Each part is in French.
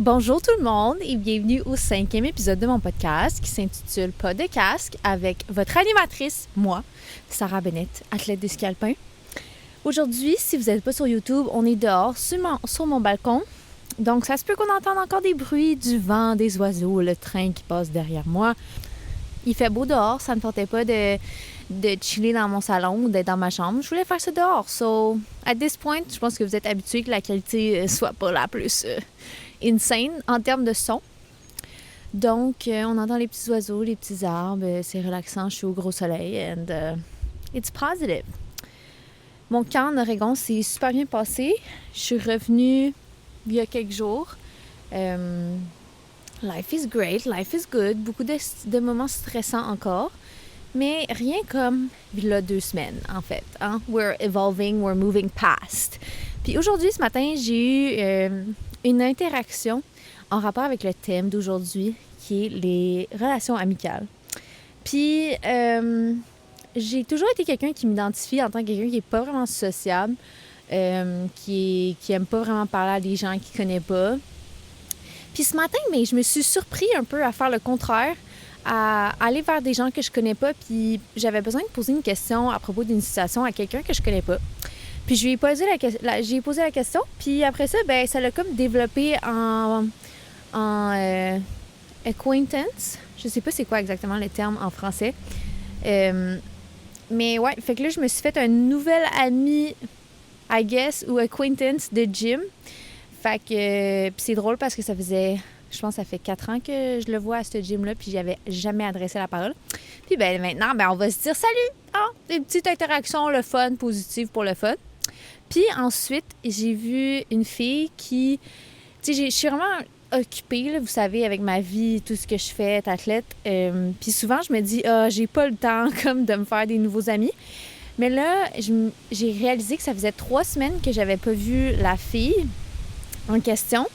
Bonjour tout le monde et bienvenue au 5e épisode de mon podcast qui s'intitule Pas de casque avec votre animatrice, moi, Sarah Bennett, athlète de ski alpin. Aujourd'hui, si vous n'êtes pas sur YouTube, on est dehors sur mon balcon. Donc ça se peut qu'on entende encore des bruits, du vent, des oiseaux, le train qui passe derrière moi. Il fait beau dehors, ça ne me tentait pas de chiller dans mon salon ou d'être dans ma chambre. Je voulais faire ça dehors. So, at this point, je pense que vous êtes habitués que la qualité soit pas la plus insane en termes de son. Donc, on entend les petits oiseaux, les petits arbres. C'est relaxant, je suis au gros soleil and it's positive. Mon camp en Oregon s'est super bien passé. Je suis revenue il y a quelques jours. Life is great, life is good. Beaucoup de moments stressants encore. Mais rien comme il y a 2 semaines, en fait. Hein? We're evolving, we're moving past. Puis aujourd'hui, ce matin, j'ai eu une interaction en rapport avec le thème d'aujourd'hui, qui est les relations amicales. Puis, j'ai toujours été quelqu'un qui m'identifie en tant que quelqu'un qui n'est pas vraiment sociable, qui aime pas vraiment parler à des gens qu'il connaît pas. Puis ce matin, mais je me suis surpris un peu à faire le contraire, à aller vers des gens que je connais pas, puis j'avais besoin de poser une question à propos d'une situation à quelqu'un que je connais pas. Puis je lui ai posé la question, puis après ça, ben ça l'a comme développé en acquaintance. Je sais pas c'est quoi exactement le terme en français. Mais ouais, fait que là, je me suis fait un nouvel ami, I guess, ou acquaintance de gym. Fait que puis c'est drôle parce que ça faisait, je pense que ça fait 4 ans que je le vois à ce gym-là, puis j'avais jamais adressé la parole. Puis ben maintenant, ben on va se dire salut! Ah, des petites interactions, le fun, positive pour le fun. Puis ensuite, j'ai vu une fille qui, tu sais, je suis vraiment occupée, là, vous savez, avec ma vie, tout ce que je fais, être athlète. Puis souvent, je me dis, j'ai pas le temps comme de me faire des nouveaux amis. Mais là, j'ai réalisé que ça faisait 3 semaines que j'avais pas vu la fille en question.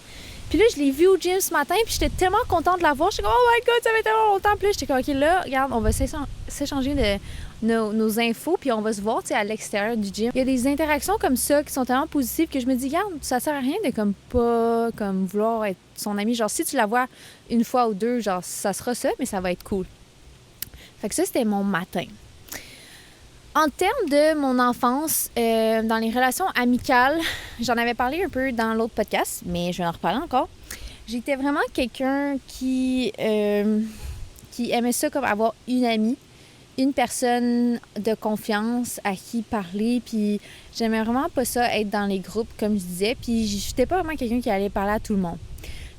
Puis là, je l'ai vue au gym ce matin, puis j'étais tellement contente de la voir. J'étais comme, oh my God, ça fait tellement longtemps. Puis là, j'étais comme, OK, là, regarde, on va s'échanger nos infos, puis on va se voir, tu sais, à l'extérieur du gym. Il y a des interactions comme ça qui sont tellement positives que je me dis, regarde, ça sert à rien de comme pas comme vouloir être son ami. Genre, si tu la vois une fois ou deux, genre, ça sera ça, mais ça va être cool. Fait que ça, c'était mon matin. En termes de mon enfance, dans les relations amicales, j'en avais parlé un peu dans l'autre podcast, mais je vais en reparler encore. J'étais vraiment quelqu'un qui aimait ça comme avoir une amie, une personne de confiance à qui parler, puis j'aimais vraiment pas ça être dans les groupes, comme je disais, puis j'étais pas vraiment quelqu'un qui allait parler à tout le monde.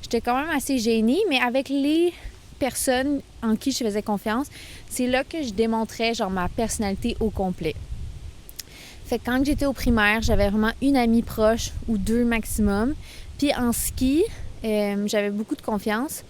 J'étais quand même assez gênée, mais avec les personnes en qui je faisais confiance, c'est là que je démontrais genre ma personnalité au complet. Fait que quand j'étais au primaire, j'avais vraiment une amie proche ou 2 maximum. Puis en ski, j'avais beaucoup de confiance.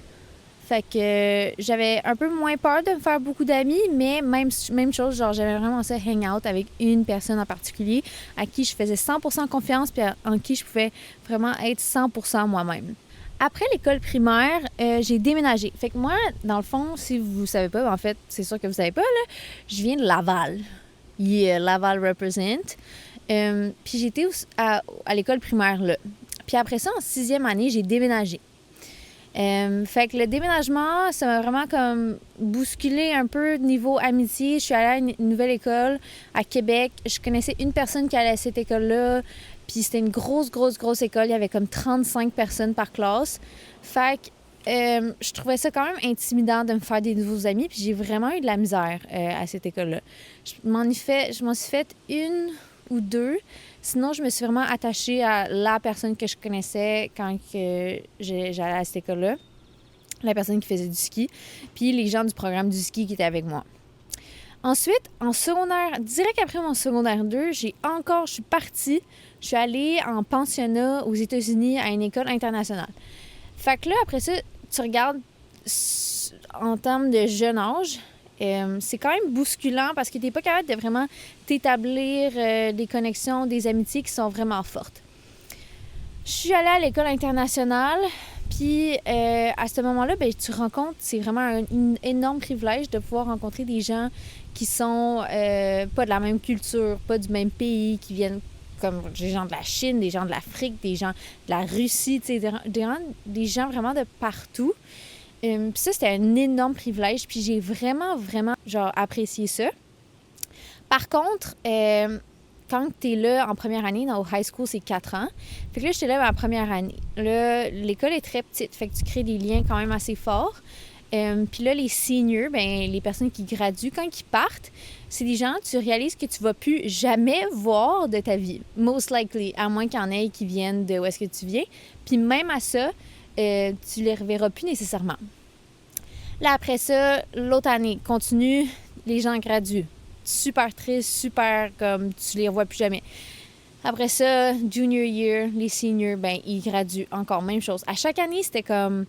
Fait que j'avais un peu moins peur de me faire beaucoup d'amis, mais même chose, genre j'avais vraiment ça hang out avec une personne en particulier à qui je faisais 100% confiance puis en qui je pouvais vraiment être 100% moi-même. Après l'école primaire, j'ai déménagé. Fait que moi, dans le fond, si vous savez pas, en fait, c'est sûr que vous savez pas, là, je viens de Laval. Yeah, Laval represent. Puis j'étais à l'école primaire là. Puis après ça, en 6e année, j'ai déménagé. Fait que le déménagement, ça m'a vraiment comme bousculé un peu niveau amitié. Je suis allée à une nouvelle école à Québec. Je connaissais une personne qui allait à cette école-là. Puis c'était une grosse école. Il y avait comme 35 personnes par classe. Fait que je trouvais ça quand même intimidant de me faire des nouveaux amis. Puis j'ai vraiment eu de la misère à cette école-là. Je m'en suis fait 1 ou 2. Sinon, je me suis vraiment attachée à la personne que je connaissais quand j'allais à cette école-là. La personne qui faisait du ski. Puis les gens du programme du ski qui étaient avec moi. Ensuite, en secondaire, direct après mon secondaire 2, je suis partie. Je suis allée en pensionnat aux États-Unis à une école internationale. Fait que là, après ça, tu regardes en termes de jeune âge, c'est quand même bousculant parce que tu n'es pas capable de vraiment t'établir des connexions, des amitiés qui sont vraiment fortes. Je suis allée à l'école internationale, puis à ce moment-là, ben, tu rencontres, c'est vraiment un énorme privilège de pouvoir rencontrer des gens qui sont pas de la même culture, pas du même pays, qui viennent comme des gens de la Chine, des gens de l'Afrique, des gens de la Russie, tu sais, des gens vraiment de partout. Puis ça, c'était un énorme privilège, puis j'ai vraiment, vraiment, genre, apprécié ça. Par contre, quand tu es là en première année, dans le high school, c'est 4 ans. Fait que là, j'étais là ma première année. Là, l'école est très petite, fait que tu crées des liens quand même assez forts. Puis là, les seniors, ben, les personnes qui graduent, quand ils partent, c'est des gens, tu réalises que tu vas plus jamais voir de ta vie. Most likely, à moins qu'il y en ait qui viennent de où est-ce que tu viens. Puis même à ça, tu les reverras plus nécessairement. Là, après ça, l'autre année, continue, les gens graduent. Super triste, super comme tu les revois plus jamais. Après ça, junior year, les seniors, ben, ils graduent encore, même chose. À chaque année, c'était comme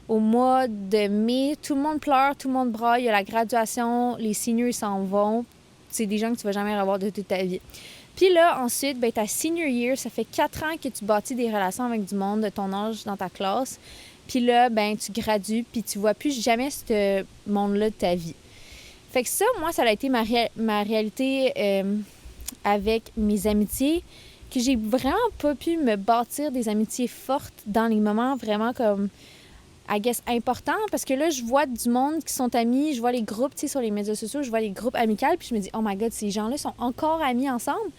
au mois de mai, tout le monde pleure, tout le monde braille, il y a la graduation, les seniors s'en vont. C'est des gens que tu vas jamais revoir de toute ta vie. Puis là, ensuite, ben, ta senior year, ça fait 4 ans que tu bâtis des relations avec du monde de ton âge dans ta classe. Puis là, ben, tu gradues, puis tu vois plus jamais ce monde-là de ta vie. Fait que ça, moi, ça a été ma réalité avec mes amitiés, que j'ai vraiment pas pu me bâtir des amitiés fortes dans les moments vraiment comme, I guess, importants. Parce que là, je vois du monde qui sont amis, je vois les groupes, tu sais, sur les médias sociaux, je vois les groupes amicaux, puis je me dis, oh my God, ces gens-là sont encore amis ensemble.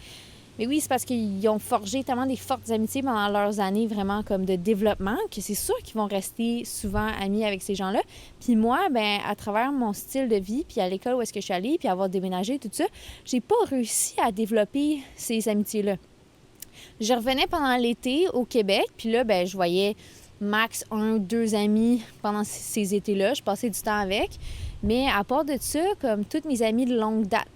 Mais oui, c'est parce qu'ils ont forgé tellement des fortes amitiés pendant leurs années vraiment comme de développement que c'est sûr qu'ils vont rester souvent amis avec ces gens-là. Puis moi, ben à travers mon style de vie, puis à l'école où est-ce que je suis allée, puis avoir déménagé, tout ça, j'ai pas réussi à développer ces amitiés-là. Je revenais pendant l'été au Québec, puis là, ben je voyais max 1-2 amis pendant ces étés-là. Je passais du temps avec. Mais à part de ça, comme toutes mes amies de longue date,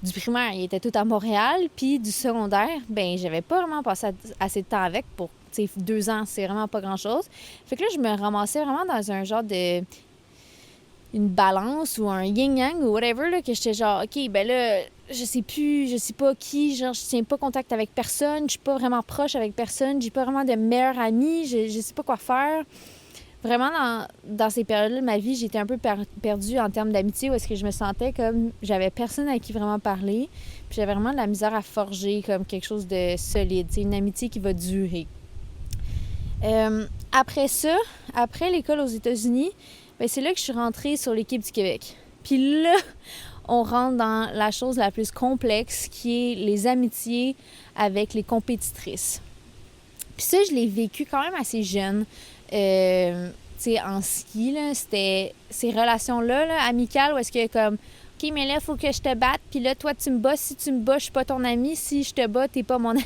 du primaire, ils étaient tous à Montréal, puis du secondaire, ben j'avais pas vraiment passé assez de temps avec pour, tu sais, 2 ans, c'est vraiment pas grand-chose. Fait que là, je me ramassais vraiment dans un genre de... une balance ou un yin-yang ou whatever, là, que j'étais genre, OK, ben là, je sais pas qui, genre, je tiens pas contact avec personne, je suis pas vraiment proche avec personne, j'ai pas vraiment de meilleurs amis, je sais pas quoi faire. Vraiment, dans ces périodes-là de ma vie, j'étais un peu perdue en termes d'amitié où est-ce que je me sentais comme j'avais personne à qui vraiment parler. Puis j'avais vraiment de la misère à forger comme quelque chose de solide, c'est une amitié qui va durer. Après ça, après l'école aux États-Unis, ben c'est là que je suis rentrée sur l'équipe du Québec. Puis là, on rentre dans la chose la plus complexe qui est les amitiés avec les compétitrices. Puis ça, je l'ai vécu quand même assez jeune. Tu sais, en ski, là, c'était ces relations-là, là, amicales, où est-ce que comme, OK, mais là, il faut que je te batte, puis là, toi, tu me bats. Si tu me bats, je suis pas ton ami. Si je te bats, t'es pas mon ami.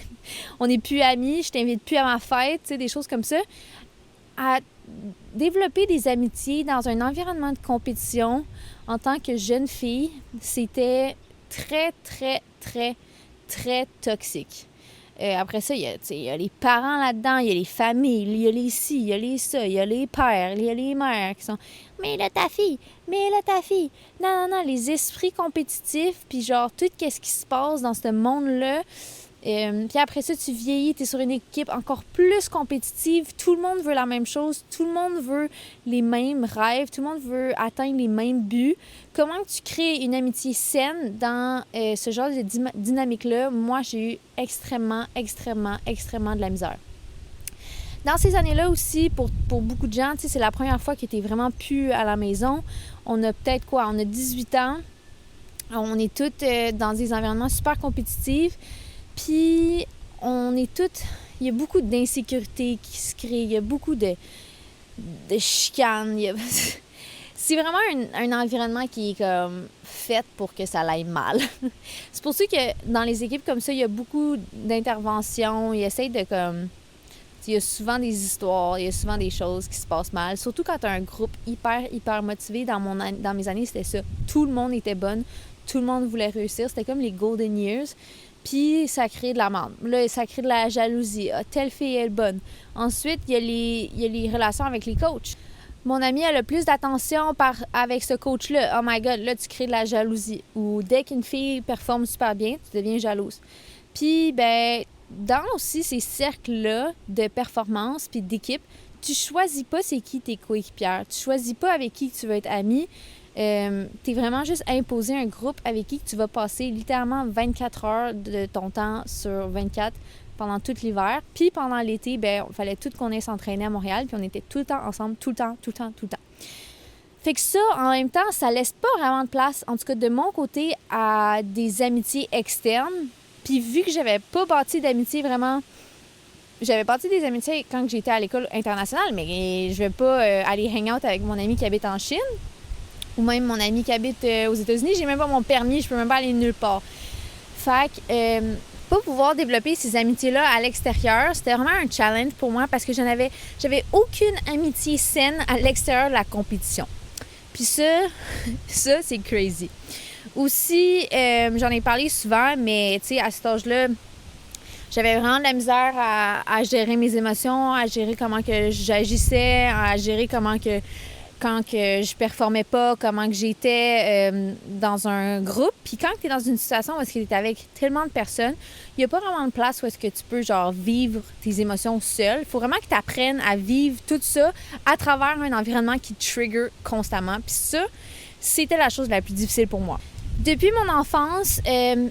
On n'est plus amis, je t'invite plus à ma fête, tu sais, des choses comme ça. À développer des amitiés dans un environnement de compétition en tant que jeune fille, c'était très, très, très, très toxique. Après ça, il y a les parents là-dedans, il y a les familles, il y a les ci, il y a les ça, il y a les pères, il y a les mères qui sont « Mais là, ta fille! Mais là, ta fille! » Non, les esprits compétitifs, puis genre, tout ce qui se passe dans ce monde-là. Puis après ça, tu vieillis, tu es sur une équipe encore plus compétitive. Tout le monde veut la même chose. Tout le monde veut les mêmes rêves. Tout le monde veut atteindre les mêmes buts. Comment tu crées une amitié saine dans ce genre de dynamique-là? Moi, j'ai eu extrêmement de la misère. Dans ces années-là aussi, pour beaucoup de gens, c'est la première fois que tu n'es vraiment plus à la maison. On a peut-être On a 18 ans. On est toutes dans des environnements super compétitifs. Puis, on est toutes... Il y a beaucoup d'insécurité qui se crée. Il y a beaucoup de chicanes. C'est vraiment un environnement qui est comme fait pour que ça aille mal. C'est pour ça que dans les équipes comme ça, il y a beaucoup d'interventions. Ils essayent de comme... Il y a souvent des histoires, il y a souvent des choses qui se passent mal. Surtout quand tu as un groupe hyper motivé. Dans mes années, c'était ça. Tout le monde était bonne. Tout le monde voulait réussir. C'était comme les golden years. Puis ça crée de la merde. Là, ça crée de la jalousie. Ah, telle fille est bonne. Ensuite, il y a les relations avec les coachs. Mon amie, elle a plus d'attention avec ce coach-là. Oh my God, là, tu crées de la jalousie. Ou dès qu'une fille performe super bien, tu deviens jalouse. Puis, ben, dans aussi ces cercles-là de performance puis d'équipe, tu choisis pas c'est qui tes coéquipières. Tu choisis pas avec qui tu veux être amie. T'es vraiment juste imposé un groupe avec qui tu vas passer littéralement 24 heures de ton temps sur 24 pendant tout l'hiver. Puis pendant l'été, il fallait tout qu'on ait s'entraîner à Montréal, puis on était tout le temps ensemble, tout le temps. Fait que ça, en même temps, ça laisse pas vraiment de place, en tout cas de mon côté, à des amitiés externes. Puis vu que j'avais pas bâti d'amitié vraiment... J'avais bâti des amitiés quand j'étais à l'école internationale, mais je vais pas aller hang out avec mon ami qui habite en Chine ou même mon ami qui habite aux États-Unis. J'ai même pas mon permis, je peux même pas aller nulle part. Fait que pas pouvoir développer ces amitiés-là à l'extérieur, c'était vraiment un challenge pour moi parce que j'avais aucune amitié saine à l'extérieur de la compétition. Puis ça c'est crazy. Aussi, j'en ai parlé souvent, mais tu sais, à cet âge-là, j'avais vraiment de la misère à gérer mes émotions, à gérer comment que j'agissais, à gérer comment que quand que je performais pas, comment que j'étais dans un groupe. Puis quand tu es dans une situation où est-ce que tu es avec tellement de personnes, il n'y a pas vraiment de place où est-ce que tu peux genre vivre tes émotions seul. Il faut vraiment que tu apprennes à vivre tout ça à travers un environnement qui te trigger constamment. Puis ça, c'était la chose la plus difficile pour moi. Depuis mon enfance,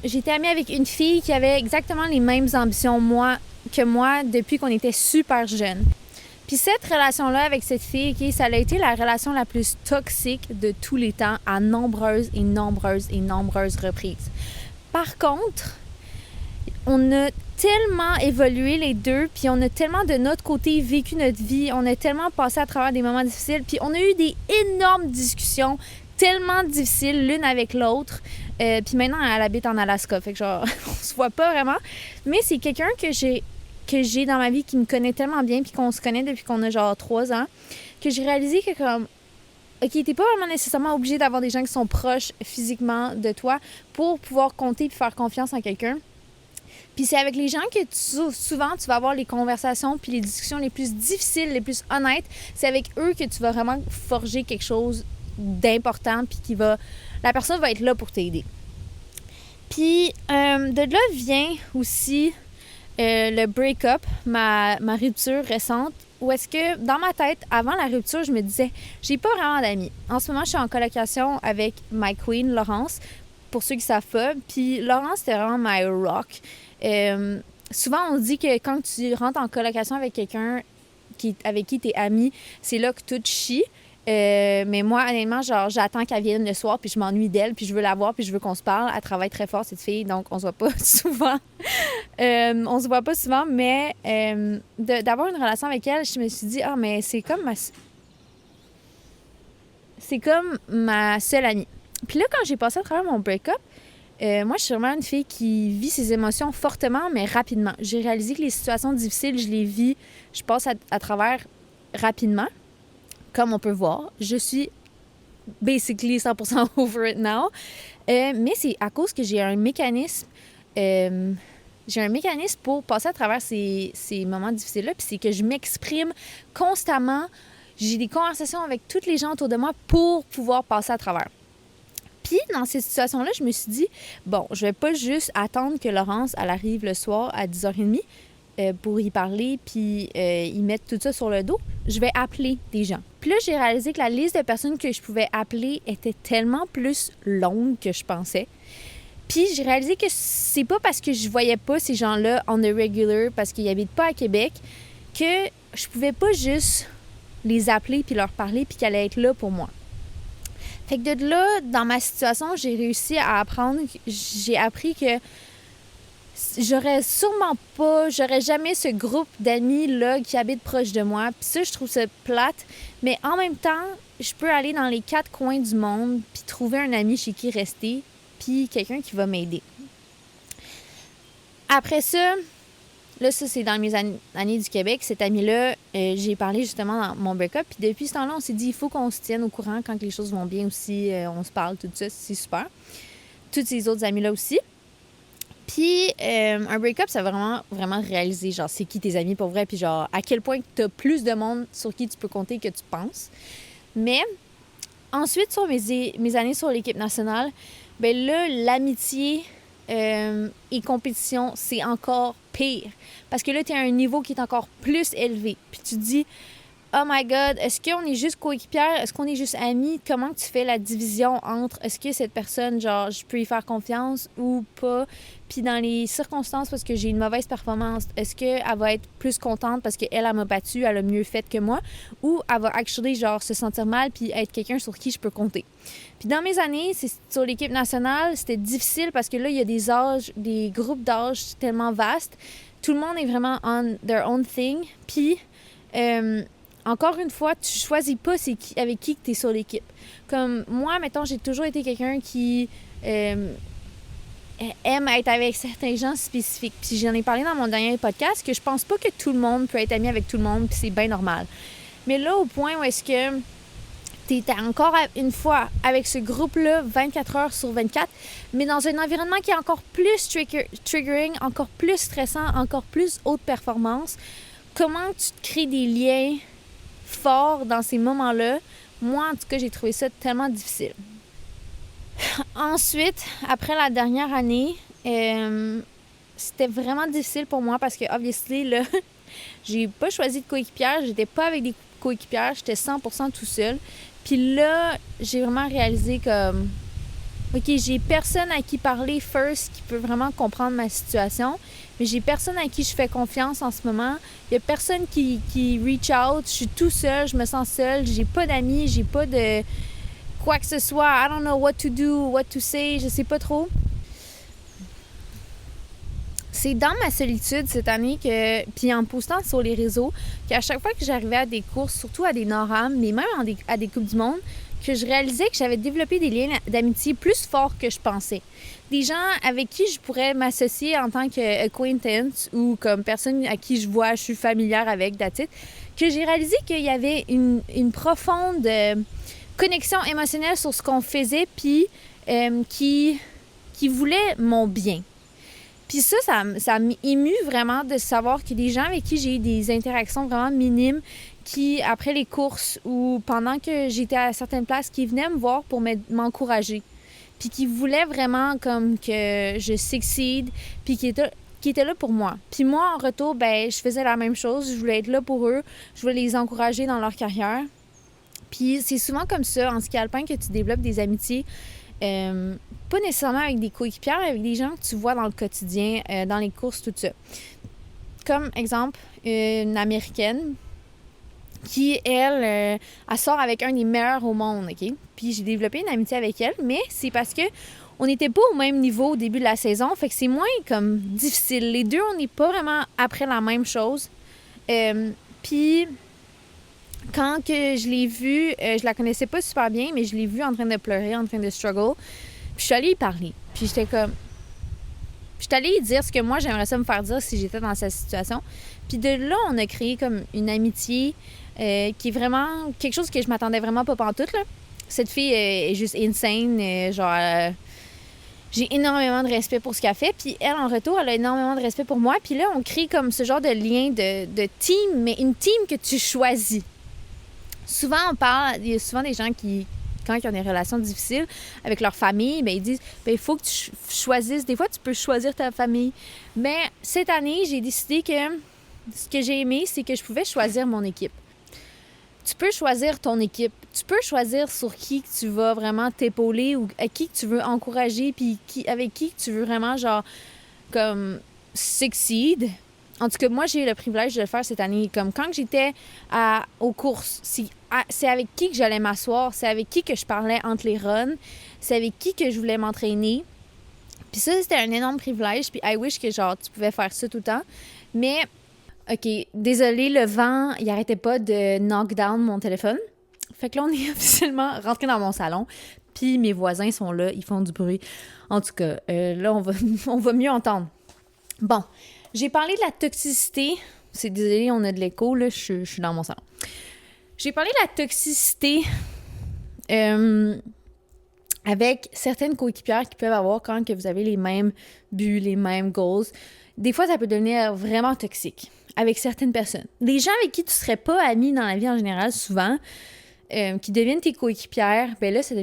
j'étais amie avec une fille qui avait exactement les mêmes ambitions que moi depuis qu'on était super jeunes. Puis cette relation-là avec cette fille, ça a été la relation la plus toxique de tous les temps à nombreuses reprises. Par contre, on a tellement évolué les deux, puis on a tellement de notre côté vécu notre vie, on a tellement passé à travers des moments difficiles, puis on a eu des énormes discussions tellement difficiles l'une avec l'autre. Puis maintenant, elle habite en Alaska, fait que genre, on se voit pas vraiment. Mais c'est quelqu'un que j'ai dans ma vie qui me connaît tellement bien, puis qu'on se connaît depuis qu'on a genre 3 ans, que j'ai réalisé que comme, OK, t'es pas vraiment nécessairement obligé d'avoir des gens qui sont proches physiquement de toi pour pouvoir compter et faire confiance en quelqu'un. Puis c'est avec les gens que souvent tu vas avoir les conversations puis les discussions les plus difficiles, les plus honnêtes. C'est avec eux que tu vas vraiment forger quelque chose d'important, puis la personne va être là pour t'aider. Puis de là vient aussi le break-up, ma rupture récente, où est-ce que dans ma tête, avant la rupture, je me disais, j'ai pas vraiment d'amis. En ce moment, je suis en colocation avec my queen, Laurence, pour ceux qui savent pas. Puis Laurence, c'était vraiment my rock. Souvent, on dit que quand tu rentres en colocation avec quelqu'un avec qui tu es ami, c'est là que tout chie. Mais moi, honnêtement, genre, j'attends qu'elle vienne le soir, puis je m'ennuie d'elle, puis je veux la voir, puis je veux qu'on se parle. Elle travaille très fort, cette fille, donc on se voit pas souvent. Mais d'avoir une relation avec elle, je me suis dit, mais c'est comme ma seule amie. Puis là, quand j'ai passé à travers mon break-up, moi, je suis vraiment une fille qui vit ses émotions fortement, mais rapidement. J'ai réalisé que les situations difficiles, je passe à travers rapidement. Comme on peut voir, je suis basically 100% over it now. Mais c'est à cause que j'ai un mécanisme pour passer à travers ces moments difficiles-là. Puis c'est que je m'exprime constamment. J'ai des conversations avec toutes les gens autour de moi pour pouvoir passer à travers. Puis, dans ces situations-là, je me suis dit, bon, je vais pas juste attendre que Laurence, elle arrive le soir à 10h30 pour y parler, puis y mettre tout ça sur le dos. Je vais appeler des gens. Puis là, j'ai réalisé que la liste de personnes que je pouvais appeler était tellement plus longue que je pensais. Puis j'ai réalisé que c'est pas parce que je voyais pas ces gens-là on the regular, parce qu'ils habitent pas à Québec, que je pouvais pas juste les appeler puis leur parler puis qu'ils allaient être là pour moi. Fait que de là, dans ma situation, j'ai appris que j'aurais jamais ce groupe d'amis-là qui habitent proche de moi. Puis ça, je trouve ça plate. Mais en même temps, je peux aller dans les 4 coins du monde puis trouver un ami chez qui rester puis quelqu'un qui va m'aider. Après ça, ça, c'est dans mes années du Québec. Cet ami-là, j'ai parlé justement dans mon break-up. Puis depuis ce temps-là, on s'est dit, il faut qu'on se tienne au courant quand les choses vont bien aussi. On se parle, tout ça, c'est super. Tous ces autres amis-là aussi. Puis, un break-up, ça va vraiment, vraiment réaliser, genre, c'est qui tes amis pour vrai, puis genre, à quel point tu as plus de monde sur qui tu peux compter que tu penses. Mais, ensuite, sur mes années sur l'équipe nationale, ben là, l'amitié et compétition, c'est encore pire. Parce que là, tu es à un niveau qui est encore plus élevé. Puis tu te dis, oh my God, est-ce qu'on est juste coéquipière? Est-ce qu'on est juste amis? Comment tu fais la division entre est-ce que cette personne, genre, je peux y faire confiance ou pas? Puis dans les circonstances, parce que j'ai une mauvaise performance, est-ce qu'elle va être plus contente parce qu'elle, elle m'a battue, elle a mieux fait que moi? Ou elle va actually, genre, se sentir mal puis être quelqu'un sur qui je peux compter? Puis dans mes années, sur l'équipe nationale, c'était difficile parce que là, il y a des groupes d'âge tellement vastes. Tout le monde est vraiment on their own thing. Puis, encore une fois, tu choisis pas avec qui tu es sur l'équipe. Comme moi, mettons, j'ai toujours été quelqu'un qui aime être avec certains gens spécifiques. Puis j'en ai parlé dans mon dernier podcast que je pense pas que tout le monde peut être ami avec tout le monde, puis c'est bien normal. Mais là, au point où est-ce que t'es encore une fois avec ce groupe-là 24 heures sur 24, mais dans un environnement qui est encore plus triggering, encore plus stressant, encore plus haute performance, comment tu te crées des liens forts dans ces moments-là? Moi, en tout cas, j'ai trouvé ça tellement difficile. Ensuite, après la dernière année, c'était vraiment difficile pour moi parce que, obviously, là, j'ai pas choisi de coéquipière, j'étais pas avec des coéquipières, j'étais 100% tout seul. Puis là, j'ai vraiment réalisé comme, OK, j'ai personne à qui parler first qui peut vraiment comprendre ma situation, mais j'ai personne à qui je fais confiance en ce moment. Il y a personne qui reach out, je suis tout seul, je me sens seule, j'ai pas d'amis, j'ai pas de quoi que ce soit. I don't know what to do, what to say, je sais pas trop. C'est dans ma solitude cette année puis en postant sur les réseaux, qu'à chaque fois que j'arrivais à des courses, surtout à des Nord-Am, mais même à des Coupes du Monde, que je réalisais que j'avais développé des liens d'amitié plus forts que je pensais. Des gens avec qui je pourrais m'associer en tant qu'acquaintance ou comme personne à qui je suis familière avec, that's it, que j'ai réalisé qu'il y avait une profonde connexion émotionnelle sur ce qu'on faisait, puis qui voulait mon bien. Puis ça m'émue vraiment de savoir qu'il y a des gens avec qui j'ai eu des interactions vraiment minimes qui, après les courses ou pendant que j'étais à certaines places, qui venaient me voir pour m'encourager. Puis qui voulaient vraiment comme que je succède, puis qui étaient là pour moi. Puis moi, en retour, ben je faisais la même chose. Je voulais être là pour eux. Je voulais les encourager dans leur carrière. Puis c'est souvent comme ça, en ski alpin, que tu développes des amitiés. Pas nécessairement avec des coéquipières, mais avec des gens que tu vois dans le quotidien, dans les courses, tout ça. Comme exemple, une Américaine qui, elle sort avec un des meilleurs au monde, OK? Puis j'ai développé une amitié avec elle, mais c'est parce que on n'était pas au même niveau au début de la saison, fait que c'est moins comme difficile. Les deux, on n'est pas vraiment après la même chose. Puis quand que je l'ai vue, je la connaissais pas super bien, mais je l'ai vue en train de pleurer, en train de struggle. Puis je suis allée y parler. Puis j'étais comme... Je suis allée y dire ce que moi, j'aimerais ça me faire dire si j'étais dans sa situation. Puis de là, on a créé comme une amitié qui est vraiment quelque chose que je m'attendais vraiment pas pantoute, là. Cette fille est juste insane. J'ai énormément de respect pour ce qu'elle fait. Puis elle, en retour, elle a énormément de respect pour moi. Puis là, on crée comme ce genre de lien de team, mais une team que tu choisis. Souvent, il y a souvent des gens qui, quand ils ont des relations difficiles avec leur famille, ben ils disent, il faut que tu choisisses. Des fois, tu peux choisir ta famille. Mais cette année, j'ai décidé que ce que j'ai aimé, c'est que je pouvais choisir mon équipe. Tu peux choisir ton équipe. Tu peux choisir sur qui tu vas vraiment t'épauler ou à qui tu veux encourager, puis avec qui tu veux vraiment, genre, comme, succeed. En tout cas, moi, j'ai eu le privilège de le faire cette année. Comme quand j'étais aux courses, c'est avec qui que j'allais m'asseoir, c'est avec qui que je parlais entre les runs, c'est avec qui que je voulais m'entraîner. Puis ça, c'était un énorme privilège. Puis I wish que, genre, tu pouvais faire ça tout le temps. Mais, OK, désolé, le vent, il arrêtait pas de knock down mon téléphone. Fait que là, on est officiellement rentré dans mon salon. Puis mes voisins sont là, ils font du bruit. En tout cas, là, on va mieux entendre. Bon. J'ai parlé de la toxicité. Désolé, on a de l'écho, là, je suis dans mon salon. J'ai parlé de la toxicité avec certaines coéquipières qui peuvent avoir quand que vous avez les mêmes buts, les mêmes goals. Des fois, ça peut devenir vraiment toxique avec certaines personnes. Des gens avec qui tu ne serais pas ami dans la vie en général, souvent, qui deviennent tes coéquipières, ben là, ça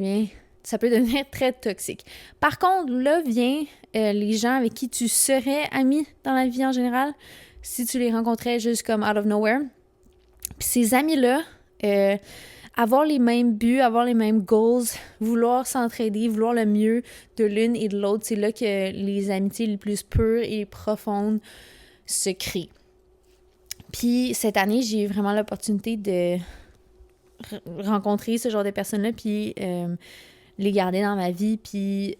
peut devenir très toxique. Par contre, là vient les gens avec qui tu serais ami dans la vie en général, si tu les rencontrais juste comme out of nowhere. Puis ces amis-là, avoir les mêmes buts, avoir les mêmes goals, vouloir s'entraider, vouloir le mieux de l'une et de l'autre, c'est là que les amitiés les plus pures et profondes se créent. Puis cette année, j'ai eu vraiment l'opportunité de rencontrer ce genre de personnes-là, puis les garder dans ma vie, puis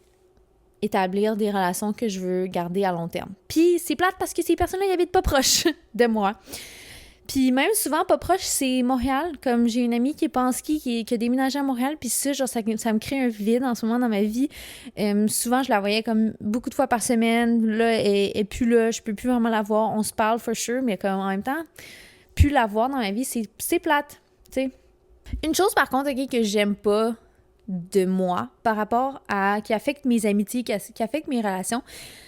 établir des relations que je veux garder à long terme. Puis c'est plate parce que ces personnes-là, ils habitent pas proches de moi. Puis même souvent, pas proche, c'est Montréal. Comme j'ai une amie qui est pas en ski, qui a déménagé à Montréal, puis ça, genre, ça me crée un vide en ce moment dans ma vie. Souvent, je la voyais comme beaucoup de fois par semaine. Là, elle est plus là, je peux plus vraiment la voir. On se parle, for sure, mais comme en même temps, plus la voir dans ma vie, c'est plate, tu sais. Une chose, par contre, okay, que j'aime pas de moi par rapport à... qui affecte mes amitiés, qui affecte mes relations,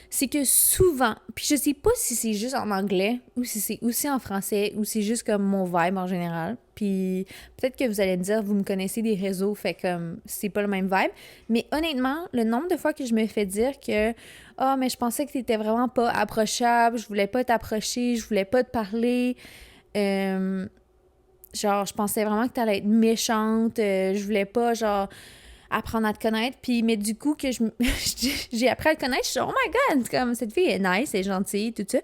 c'est que souvent, puis je sais pas si c'est juste en anglais ou si c'est aussi en français ou c'est juste comme mon vibe en général, puis peut-être que vous allez me dire, vous me connaissez des réseaux, fait comme c'est pas le même vibe, mais honnêtement, le nombre de fois que je me fais dire que « Ah, mais je pensais que t'étais vraiment pas approchable, je voulais pas t'approcher, je voulais pas te parler, genre, je pensais vraiment que t'allais être méchante, je voulais pas, genre... » apprendre à te connaître, puis mais du coup que j'ai appris à te connaître, je suis genre, oh my god, comme cette fille est nice, elle est gentille, tout ça.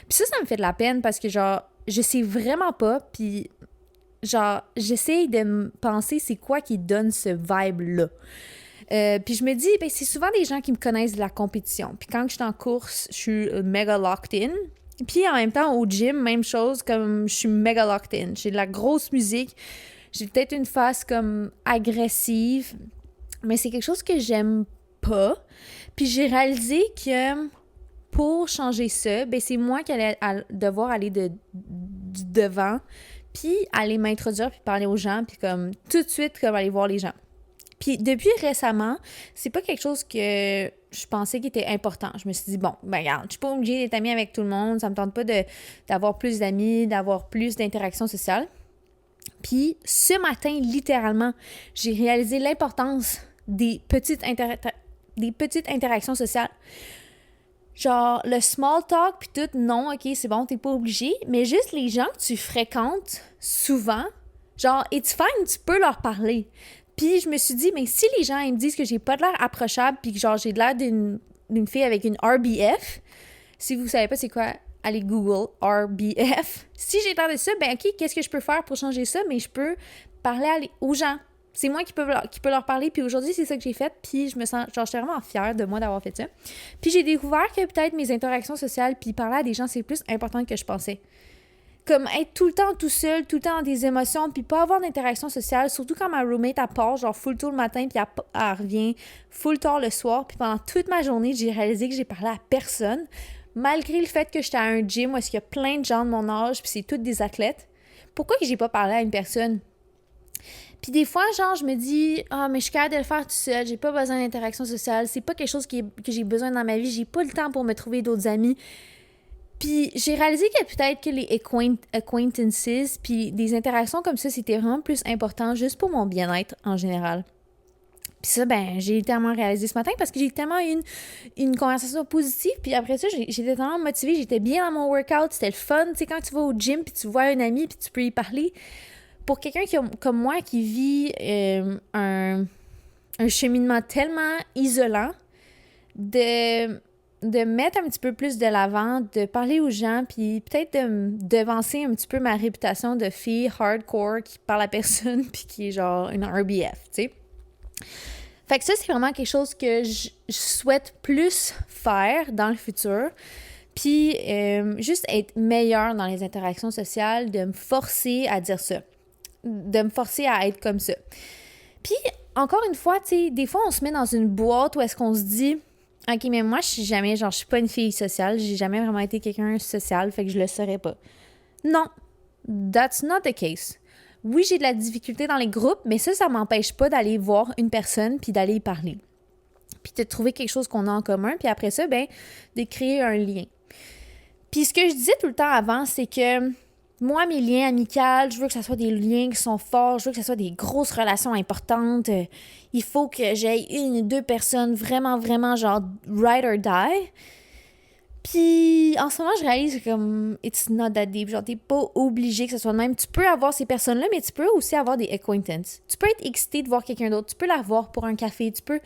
Puis ça me fait de la peine parce que genre, je sais vraiment pas, puis genre, j'essaye de me penser c'est quoi qui donne ce vibe-là. Puis je me dis, ben c'est souvent des gens qui me connaissent de la compétition. Puis quand je suis en course, je suis méga locked in. Puis en même temps, au gym, même chose, comme je suis méga locked in. J'ai de la grosse musique, j'ai peut-être une face comme agressive, mais c'est quelque chose que j'aime pas. Puis j'ai réalisé que pour changer ça, ben c'est moi qui allais devoir aller du devant, puis aller m'introduire, puis parler aux gens, puis comme tout de suite, comme aller voir les gens. Puis depuis récemment, c'est pas quelque chose que je pensais qui était important. Je me suis dit, bon, ben regarde, je suis pas obligée d'être amie avec tout le monde, ça me tente pas d'avoir plus d'amis, d'avoir plus d'interactions sociales. Puis ce matin, littéralement, j'ai réalisé l'importance des petites interactions sociales. Genre, le small talk puis tout, non, OK, c'est bon, t'es pas obligé, mais juste les gens que tu fréquentes souvent, genre, it's fine, tu peux leur parler. Puis je me suis dit, mais si les gens, ils me disent que j'ai pas de l'air approchable puis que genre, j'ai de l'air d'une fille avec une RBF, si vous savez pas c'est quoi, allez Google RBF. Si j'ai l'air de ça, ben OK, qu'est-ce que je peux faire pour changer ça? Mais je peux parler aux gens. C'est moi qui peux leur parler, puis aujourd'hui, c'est ça que j'ai fait, puis je me sens, genre, j'étais vraiment fière de moi d'avoir fait ça. Puis j'ai découvert que peut-être mes interactions sociales, puis parler à des gens, c'est plus important que je pensais. Comme être tout le temps tout seul, tout le temps dans des émotions, puis pas avoir d'interaction sociale, surtout quand ma roommate, elle part, genre, full tôt le matin, puis elle revient full tard le soir, puis pendant toute ma journée, j'ai réalisé que j'ai parlé à personne, malgré le fait que j'étais à un gym où est-ce qu'il y a plein de gens de mon âge, puis c'est toutes des athlètes. Pourquoi que j'ai pas parlé à une personne? Puis des fois, genre, je me dis, mais je suis capable de le faire tout seul, j'ai pas besoin d'interaction sociale, c'est pas quelque chose que j'ai besoin dans ma vie, j'ai pas le temps pour me trouver d'autres amis. Puis j'ai réalisé que peut-être que les acquaintances, puis des interactions comme ça, c'était vraiment plus important juste pour mon bien-être en général. Puis ça, ben, j'ai tellement réalisé ce matin parce que j'ai tellement eu une conversation positive. Puis après ça, j'étais tellement motivée, j'étais bien dans mon workout, c'était le fun. Tu sais, quand tu vas au gym, puis tu vois un ami, puis tu peux y parler. Pour quelqu'un comme moi qui vit un cheminement tellement isolant, de mettre un petit peu plus de l'avant, de parler aux gens, puis peut-être de devancer un petit peu ma réputation de fille hardcore qui parle à personne, puis qui est genre une RBF, tu sais. Fait que ça, c'est vraiment quelque chose que je souhaite plus faire dans le futur. Puis juste être meilleure dans les interactions sociales, de me forcer à dire ça. De me forcer à être comme ça. Puis, encore une fois, tu sais, des fois, on se met dans une boîte où est-ce qu'on se dit « OK, mais moi, je suis pas une fille sociale, j'ai jamais vraiment été quelqu'un social, fait que je le serais pas. » Non, that's not the case. Oui, j'ai de la difficulté dans les groupes, mais ça m'empêche pas d'aller voir une personne puis d'aller y parler. Puis de trouver quelque chose qu'on a en commun, puis après ça, ben, de créer un lien. Puis ce que je disais tout le temps avant, c'est que moi, mes liens amicaux, je veux que ce soit des liens qui sont forts, je veux que ce soit des grosses relations importantes. Il faut que j'aie une ou deux personnes vraiment, vraiment genre ride or die. Puis en ce moment, je réalise que comme it's not that deep. Genre, t'es pas obligé que ce soit le même. Tu peux avoir ces personnes-là, mais tu peux aussi avoir des acquaintances. Tu peux être excité de voir quelqu'un d'autre. Tu peux la voir pour un café. Tu peux...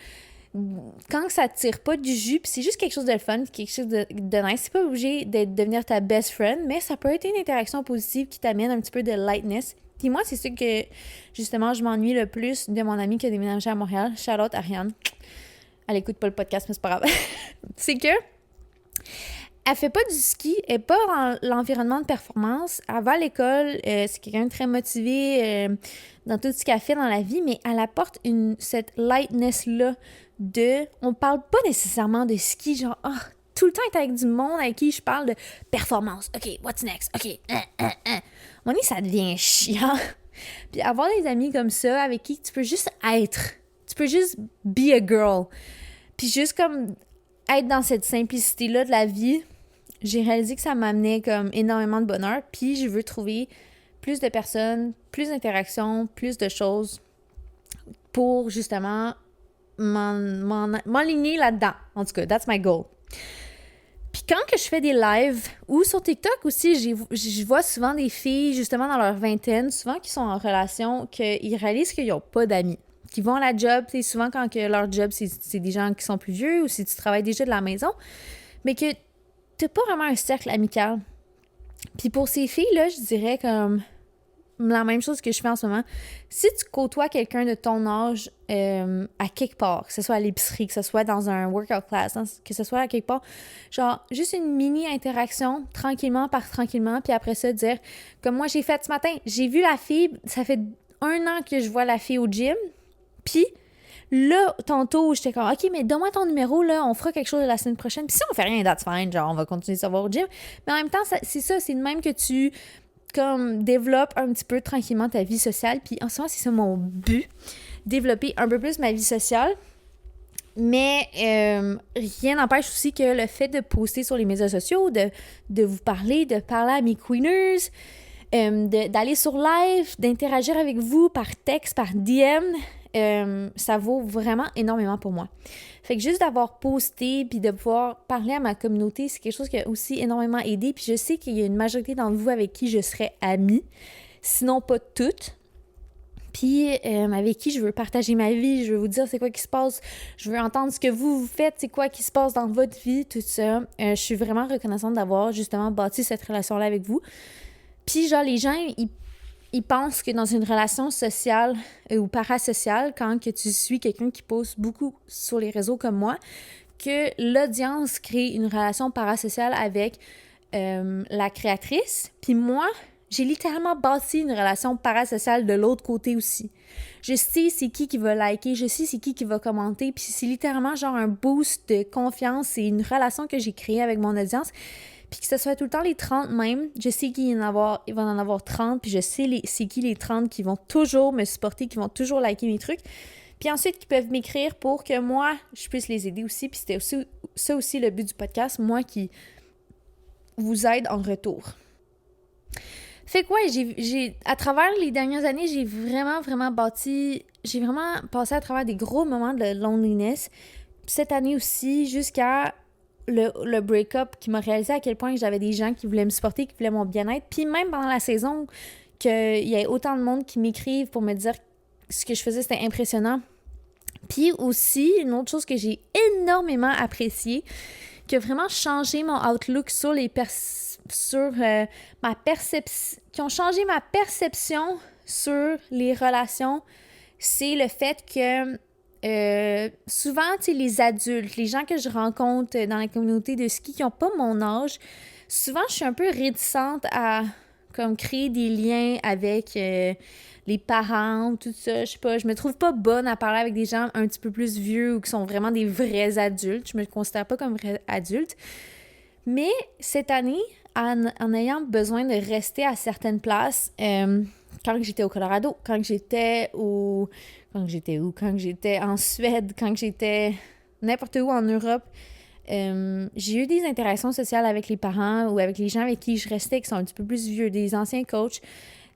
Quand ça tire pas du jus, puis c'est juste quelque chose de fun, quelque chose de nice. C'est pas obligé de devenir ta best friend, mais ça peut être une interaction positive qui t'amène un petit peu de lightness. Puis moi, c'est ça que, justement, je m'ennuie le plus de mon amie qui a déménagé à Montréal. Shout out Ariane. Elle écoute pas le podcast, mais c'est pas grave. C'est que elle fait pas du ski, elle est pas dans l'environnement de performance. Elle va à l'école, c'est quelqu'un de très motivé dans tout ce qu'elle fait dans la vie, mais elle apporte cette lightness-là de... On parle pas nécessairement de ski, genre, tout le temps être avec du monde avec qui je parle de performance. OK, what's next? OK, Mon nez, ça devient chiant. Puis avoir des amis comme ça avec qui tu peux juste être. Tu peux juste be a girl. Puis juste comme être dans cette simplicité-là de la vie, j'ai réalisé que ça m'amenait comme énormément de bonheur. Puis je veux trouver plus de personnes, plus d'interactions, plus de choses pour justement m'enligner là-dedans. En tout cas, that's my goal. Puis quand que je fais des lives, ou sur TikTok aussi, je vois souvent des filles, justement dans leur vingtaine, souvent qui sont en relation, qu'ils réalisent qu'ils n'ont pas d'amis. Qui vont à la job, c'est souvent quand que leur job, c'est des gens qui sont plus vieux ou si tu travailles déjà de la maison, mais que t'as pas vraiment un cercle amical. Puis pour ces filles-là, je dirais comme la même chose que je fais en ce moment. Si tu côtoies quelqu'un de ton âge à quelque part, que ce soit à l'épicerie, que ce soit dans un workout class, que ce soit à quelque part, genre juste une mini interaction, tranquillement, puis après ça, dire, comme moi j'ai fait ce matin, j'ai vu la fille, ça fait 1 an que je vois la fille au gym, puis là, tantôt, j'étais comme, OK, mais donne-moi ton numéro, là, on fera quelque chose la semaine prochaine. Puis si on fait rien, that's fine, genre, on va continuer de se voir au gym. Mais en même temps, c'est de même que tu, comme, développes un petit peu tranquillement ta vie sociale. Puis en ce moment, c'est ça mon but, développer un peu plus ma vie sociale. Mais rien n'empêche aussi que le fait de poster sur les médias sociaux, de vous parler, de parler à mes queeners, d'aller sur live, d'interagir avec vous par texte, par DM, ça vaut vraiment énormément pour moi. Fait que juste d'avoir posté puis de pouvoir parler à ma communauté, c'est quelque chose qui a aussi énormément aidé. Puis je sais qu'il y a une majorité d'entre vous avec qui je serais amie, sinon pas toutes. Puis avec qui je veux partager ma vie, je veux vous dire c'est quoi qui se passe, je veux entendre ce que vous faites, c'est quoi qui se passe dans votre vie, tout ça. Je suis vraiment reconnaissante d'avoir justement bâti cette relation-là avec vous. Puis genre les gens, ils pensent que dans une relation sociale ou parasociale, quand que tu suis quelqu'un qui poste beaucoup sur les réseaux comme moi, que l'audience crée une relation parasociale avec la créatrice. Puis moi, j'ai littéralement bâti une relation parasociale de l'autre côté aussi. Je sais c'est qui va liker, je sais c'est qui va commenter, puis c'est littéralement genre un boost de confiance et une relation que j'ai créée avec mon audience. Puis que ce soit tout le temps les 30 même, je sais qu'il va en avoir 30, puis je sais c'est qui les 30 qui vont toujours me supporter, qui vont toujours liker mes trucs. Puis ensuite, qui peuvent m'écrire pour que moi, je puisse les aider aussi. Puis c'était aussi, ça aussi le but du podcast, moi qui vous aide en retour. Fait que ouais, à travers les dernières années, j'ai vraiment passé à travers des gros moments de loneliness. Cette année aussi, jusqu'à le break-up qui m'a réalisé à quel point j'avais des gens qui voulaient me supporter, qui voulaient mon bien-être. Puis même pendant la saison, qu'il y ait autant de monde qui m'écrivent pour me dire ce que je faisais, c'était impressionnant. Puis aussi, une autre chose que j'ai énormément appréciée, qui a vraiment changé mon outlook sur qui ont changé ma perception sur les relations, c'est le fait que souvent, tu sais, les adultes, les gens que je rencontre dans la communauté de ski qui n'ont pas mon âge, souvent, je suis un peu réticente à comme créer des liens avec les parents, tout ça. Je sais pas, je me trouve pas bonne à parler avec des gens un petit peu plus vieux ou qui sont vraiment des vrais adultes. Je me considère pas comme vraie adulte. Mais cette année, en ayant besoin de rester à certaines places, quand j'étais au Colorado, quand j'étais en Suède, quand j'étais n'importe où en Europe, j'ai eu des interactions sociales avec les parents ou avec les gens avec qui je restais qui sont un petit peu plus vieux, des anciens coachs,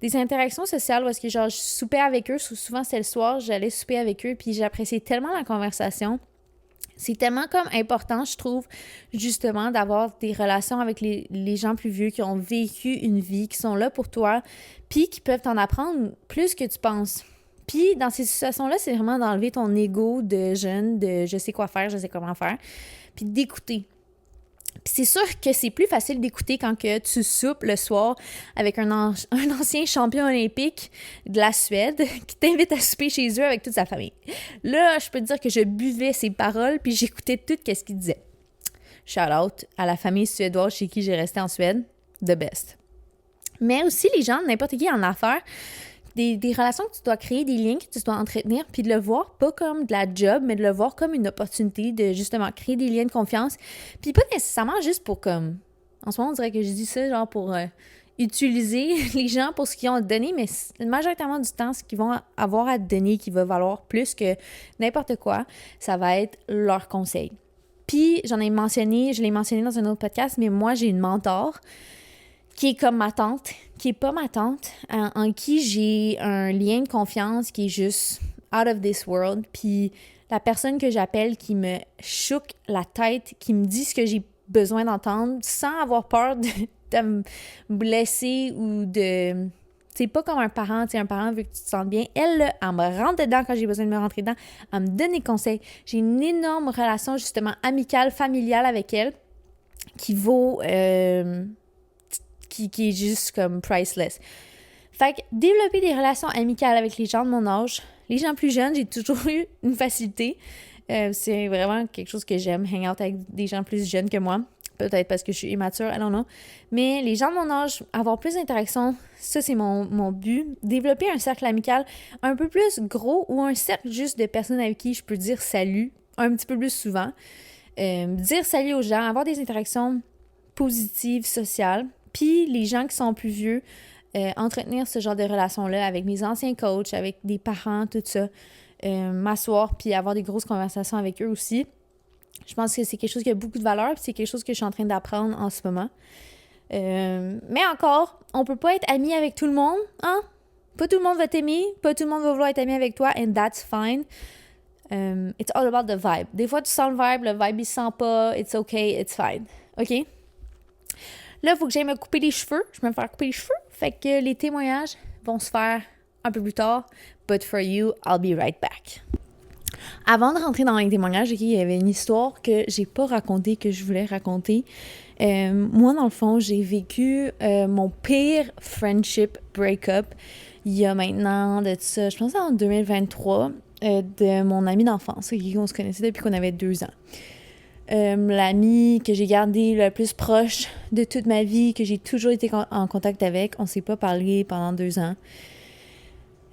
des interactions sociales où est-ce que genre je soupais avec eux, souvent c'était le soir, j'allais souper avec eux puis j'appréciais tellement la conversation. C'est tellement comme important, je trouve, justement, d'avoir des relations avec les gens plus vieux qui ont vécu une vie, qui sont là pour toi, puis qui peuvent t'en apprendre plus que tu penses. Puis, dans ces situations-là, c'est vraiment d'enlever ton ego de jeune, de je sais quoi faire, je sais comment faire, puis d'écouter. Puis c'est sûr que c'est plus facile d'écouter quand que tu soupes le soir avec un ancien champion olympique de la Suède qui t'invite à souper chez eux avec toute sa famille. Là, je peux te dire que je buvais ses paroles puis j'écoutais tout ce qu'il disait. Shout out à la famille suédoise chez qui j'ai resté en Suède. The best. Mais aussi les gens, n'importe qui en affaires, des relations que tu dois créer, des liens que tu dois entretenir, puis de le voir pas comme de la job, mais de le voir comme une opportunité de justement créer des liens de confiance. Puis pas nécessairement juste pour comme... En ce moment, on dirait que je dis ça genre pour utiliser les gens pour ce qu'ils ont à te donner, mais majoritairement du temps, ce qu'ils vont avoir à te donner qui va valoir plus que n'importe quoi, ça va être leur conseil. Puis je l'ai mentionné dans un autre podcast, mais moi, j'ai une mentor qui est comme ma tante, qui est pas ma tante, en qui j'ai un lien de confiance qui est juste out of this world. Puis la personne que j'appelle qui me shook la tête, qui me dit ce que j'ai besoin d'entendre sans avoir peur de me blesser ou de... C'est pas comme un parent veut que tu te sentes bien. Elle, là, elle me rentre dedans quand j'ai besoin de me rentrer dedans. Elle me donne des conseils. J'ai une énorme relation justement amicale, familiale avec elle qui vaut... qui est juste comme priceless. Fait que développer des relations amicales avec les gens de mon âge, les gens plus jeunes, j'ai toujours eu une facilité. C'est vraiment quelque chose que j'aime, hang out avec des gens plus jeunes que moi. Peut-être parce que je suis immature, I don't know. Mais les gens de mon âge, avoir plus d'interactions, ça c'est mon but. Développer un cercle amical un peu plus gros ou un cercle juste de personnes avec qui je peux dire salut un petit peu plus souvent. Dire salut aux gens, avoir des interactions positives, sociales. Puis les gens qui sont plus vieux, entretenir ce genre de relations-là avec mes anciens coachs, avec des parents, tout ça. M'asseoir puis avoir des grosses conversations avec eux aussi. Je pense que c'est quelque chose qui a beaucoup de valeur puis c'est quelque chose que je suis en train d'apprendre en ce moment. Mais encore, on peut pas être ami avec tout le monde, hein? Pas tout le monde va t'aimer, pas tout le monde va vouloir être ami avec toi, and that's fine. It's all about the vibe. Des fois, tu sens le vibe, il se sent pas, it's okay, it's fine. OK? Là, il faut que j'aille me couper les cheveux. Je vais me faire couper les cheveux. Fait que les témoignages vont se faire un peu plus tard. But for you, I'll be right back. Avant de rentrer dans les témoignages, il y avait une histoire que j'ai pas racontée, que je voulais raconter. Moi, dans le fond, j'ai vécu mon pire friendship breakup il y a maintenant de ça, je pense en 2023, de mon ami d'enfance, on se connaissait depuis qu'on avait 2 ans. L'ami que j'ai gardé le plus proche de toute ma vie, que j'ai toujours été en contact avec, on s'est pas parlé pendant 2 ans.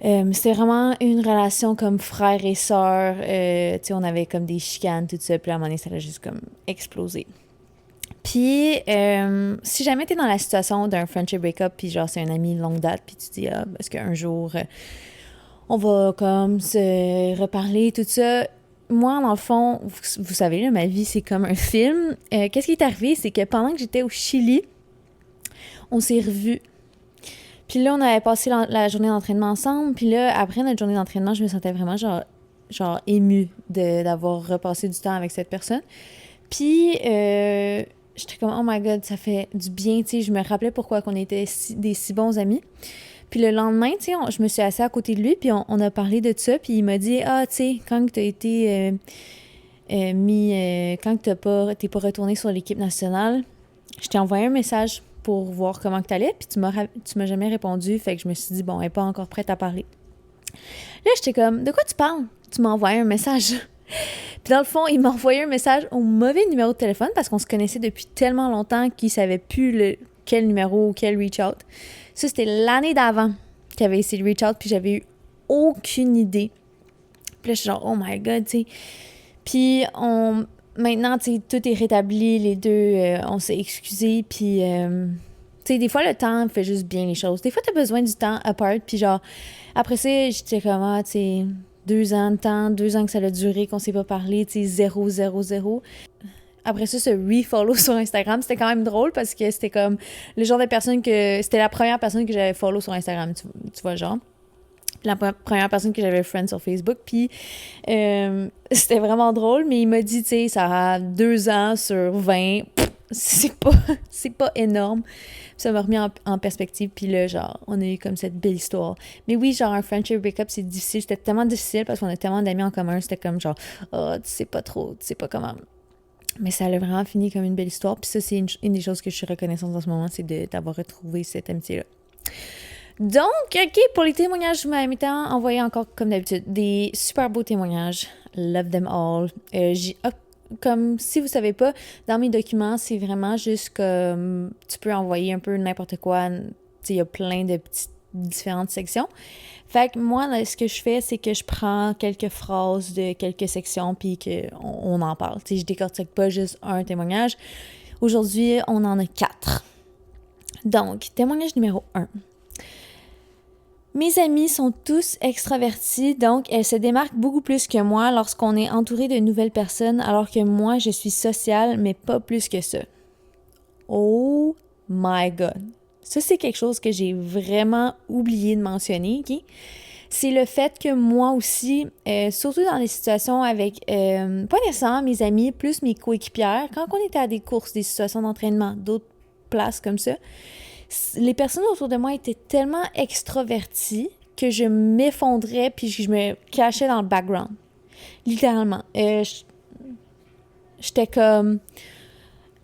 C'était vraiment une relation comme frère et sœur. Tu sais, on avait comme des chicanes, tout ça, puis à un moment donné, ça a juste comme explosé. Puis, si jamais t'es dans la situation d'un friendship breakup, puis genre c'est un ami de longue date, puis tu te dis, parce qu'un jour, on va comme se reparler, tout ça. Moi, dans le fond, vous savez, là, ma vie, c'est comme un film. Qu'est-ce qui est arrivé? C'est que pendant que j'étais au Chili, on s'est revus. Puis là, on avait passé la journée d'entraînement ensemble. Puis là, après notre journée d'entraînement, je me sentais vraiment genre émue d'avoir repassé du temps avec cette personne. Puis, j'étais comme, oh my God, ça fait du bien, tu sais. Je me rappelais pourquoi qu'on était des si bons amis. Puis le lendemain, tu sais, je me suis assise à côté de lui, puis on a parlé de ça, puis il m'a dit, tu sais, quand t'as été quand t'es pas retourné sur l'équipe nationale, je t'ai envoyé un message pour voir comment que t'allais, puis tu m'as jamais répondu, fait que je me suis dit, bon, elle est pas encore prête à parler. Là, j'étais comme, de quoi tu parles? Tu m'as envoyé un message. Puis dans le fond, il m'a envoyé un message au mauvais numéro de téléphone, parce qu'on se connaissait depuis tellement longtemps qu'il savait plus quel numéro ou quel reach-out. Ça, c'était l'année d'avant qu'il avait essayé de reach out, puis j'avais eu aucune idée. Puis là, je suis genre, oh my God, tu sais. Puis maintenant, tu sais, tout est rétabli, les deux, on s'est excusés, puis, tu sais, des fois, le temps fait juste bien les choses. Des fois, t'as besoin du temps apart, puis genre, après ça, j'étais comme, tu sais, 2 ans de temps, 2 ans que ça a duré, qu'on s'est pas parlé, tu sais, 0, 0, 0. Après ça, ce refollow sur Instagram, c'était quand même drôle parce que c'était comme le genre de personne que... C'était la première personne que j'avais follow sur Instagram, tu vois, genre. La première personne que j'avais friend sur Facebook. Puis c'était vraiment drôle, mais il m'a dit, tu sais, ça a 2 ans sur 20. C'est pas énorme. Puis ça m'a remis en perspective. Puis là, genre, on a eu comme cette belle histoire. Mais oui, genre, un friendship breakup, c'est difficile. C'était tellement difficile parce qu'on a tellement d'amis en commun. C'était comme genre, oh, tu sais pas trop, tu sais pas comment. Mais ça a vraiment fini comme une belle histoire. Puis ça, c'est une des choses que je suis reconnaissante en ce moment, c'est d'avoir retrouvé cette amitié-là. Donc, OK, pour les témoignages, je m'étais envoyé encore, comme d'habitude, des super beaux témoignages. Love them all. Comme, si vous savez pas, dans mes documents, c'est vraiment juste comme, tu peux envoyer un peu n'importe quoi. Tu sais, il y a plein de petites différentes sections. Fait que moi, là, ce que je fais, c'est que je prends quelques phrases de quelques sections puis qu'on en parle. Tu sais, je décortique pas juste un témoignage. Aujourd'hui, on en a 4. Donc, témoignage numéro 1. Mes amis sont tous extravertis, donc elles se démarquent beaucoup plus que moi lorsqu'on est entouré de nouvelles personnes, alors que moi, je suis sociale, mais pas plus que ça. Oh my God! Ça, c'est quelque chose que j'ai vraiment oublié de mentionner, OK? C'est le fait que moi aussi, surtout dans des situations avec, pas nécessairement mes amis, plus mes coéquipières, quand on était à des courses, des situations d'entraînement, d'autres places comme ça, les personnes autour de moi étaient tellement extroverties que je m'effondrais puis je me cachais dans le background. Littéralement. J'étais comme...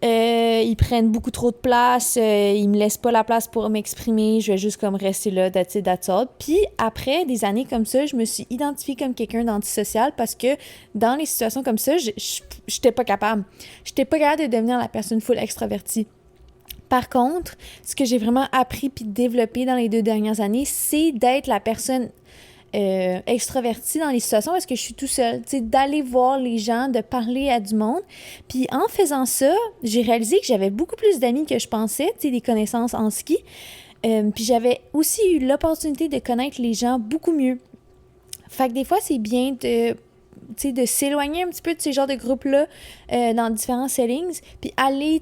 ils prennent beaucoup trop de place, ils me laissent pas la place pour m'exprimer, je vais juste comme rester là, that's it, that's all. Puis après des années comme ça, je me suis identifiée comme quelqu'un d'antisocial parce que dans les situations comme ça, j'étais pas capable. J'étais pas capable de devenir la personne full extravertie. Par contre, ce que j'ai vraiment appris puis développé dans les 2 dernières années, c'est d'être la personne extravertie dans les situations parce que je suis tout seule, tu sais, d'aller voir les gens, de parler à du monde. Puis en faisant ça, j'ai réalisé que j'avais beaucoup plus d'amis que je pensais, tu sais, des connaissances en ski. Puis j'avais aussi eu l'opportunité de connaître les gens beaucoup mieux. Fait que des fois, c'est bien de s'éloigner un petit peu de ces genres de groupes-là dans différents settings, puis aller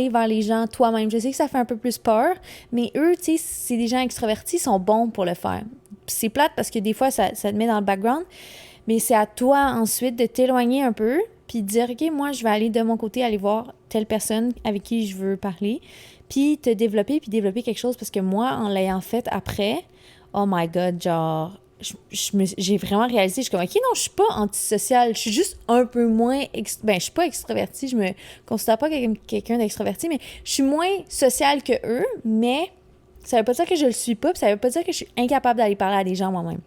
vers les gens toi-même. Je sais que ça fait un peu plus peur, mais eux, tu sais, c'est des gens extravertis, sont bons pour le faire. Puis c'est plate parce que des fois, ça te met dans le background, mais c'est à toi ensuite de t'éloigner un peu, puis de dire, OK, moi, je vais aller de mon côté, aller voir telle personne avec qui je veux parler, puis te développer, puis développer quelque chose, parce que moi, en l'ayant fait après, oh my God, genre... j'ai vraiment réalisé, je suis comme, OK, non, je suis pas antisociale, je suis juste un peu moins, je suis pas extravertie, je me considère pas comme quelqu'un d'extraverti, mais je suis moins sociale que eux, mais ça veut pas dire que je le suis pas, puis ça veut pas dire que je suis incapable d'aller parler à des gens moi-même.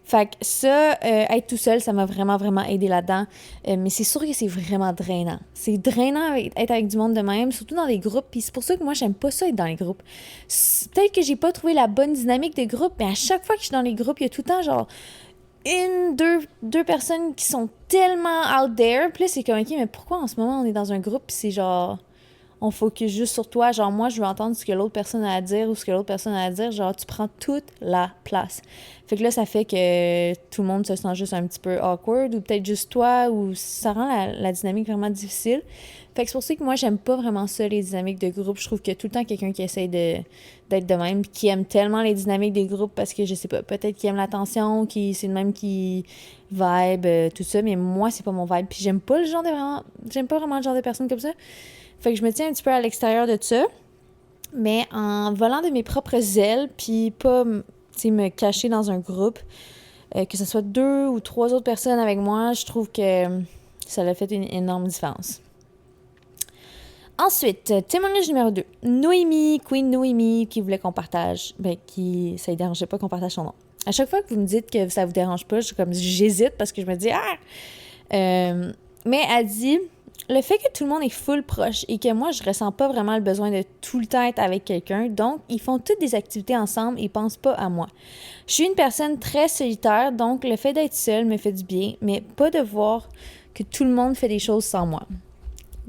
Fait que ça, être tout seul, ça m'a vraiment, vraiment aidé là-dedans. Mais c'est sûr que c'est vraiment drainant. C'est drainant être avec du monde de même, surtout dans des groupes. Puis c'est pour ça que moi, j'aime pas ça être dans les groupes. Peut-être que j'ai pas trouvé la bonne dynamique de groupe, mais à chaque fois que je suis dans les groupes, il y a tout le temps genre deux personnes qui sont tellement out there. Puis là, c'est comme, OK, mais pourquoi en ce moment on est dans un groupe puis c'est genre... on focus juste sur toi, genre moi je veux entendre ce que l'autre personne a à dire ou ce que l'autre personne a à dire, genre tu prends toute la place. Fait que là ça fait que tout le monde se sent juste un petit peu awkward ou peut-être juste toi ou ça rend la dynamique vraiment difficile. Fait que c'est pour ça que moi j'aime pas vraiment ça les dynamiques de groupe, je trouve qu'il y a tout le temps quelqu'un qui essaie d'être de même, qui aime tellement les dynamiques des groupes parce que je sais pas, peut-être qu'il aime l'attention, c'est le même qui vibe, tout ça, mais moi c'est pas mon vibe, puis j'aime pas vraiment le genre de personne comme ça. Fait que je me tiens un petit peu à l'extérieur de ça, mais en volant de mes propres ailes, puis pas, me cacher dans un groupe, que ce soit 2 ou 3 autres personnes avec moi, je trouve que ça a fait une énorme différence. Ensuite, témoignage numéro 2. Noémie, Queen Noémie, qui voulait qu'on partage, ça ne dérangeait pas qu'on partage son nom. À chaque fois que vous me dites que ça vous dérange pas, j'hésite parce que je me dis, mais elle dit... le fait que tout le monde est full proche et que moi, je ressens pas vraiment le besoin de tout le temps être avec quelqu'un, donc ils font toutes des activités ensemble et pensent pas à moi. Je suis une personne très solitaire, donc le fait d'être seule me fait du bien, mais pas de voir que tout le monde fait des choses sans moi.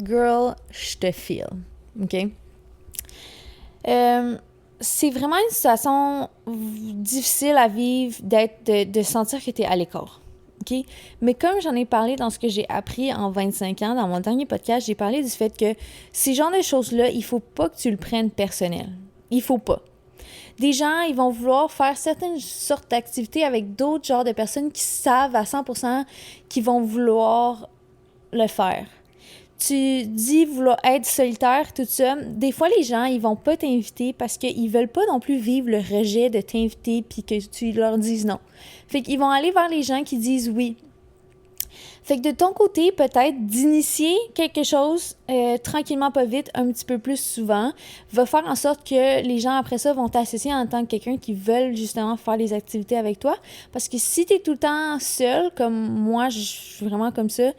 Girl, je te feel. OK? C'est vraiment une situation difficile à vivre de sentir que tu es à l'écart. Okay? Mais comme j'en ai parlé dans ce que j'ai appris en 25 ans, dans mon dernier podcast, j'ai parlé du fait que ces genres de choses-là, il faut pas que tu le prennes personnel. Il faut pas. Des gens, ils vont vouloir faire certaines sortes d'activités avec d'autres genres de personnes qui savent à 100% qu'ils vont vouloir le faire. Tu dis vouloir être solitaire, tout ça. Des fois, les gens, ils vont pas t'inviter parce qu'ils veulent pas non plus vivre le rejet de t'inviter puis que tu leur dises non. Fait qu'ils vont aller vers les gens qui disent oui. Fait que de ton côté, peut-être d'initier quelque chose tranquillement, pas vite, un petit peu plus souvent, va faire en sorte que les gens après ça vont t'associer en tant que quelqu'un qui veulent justement faire les activités avec toi. Parce que si t'es tout le temps seul, comme moi, je suis vraiment comme ça,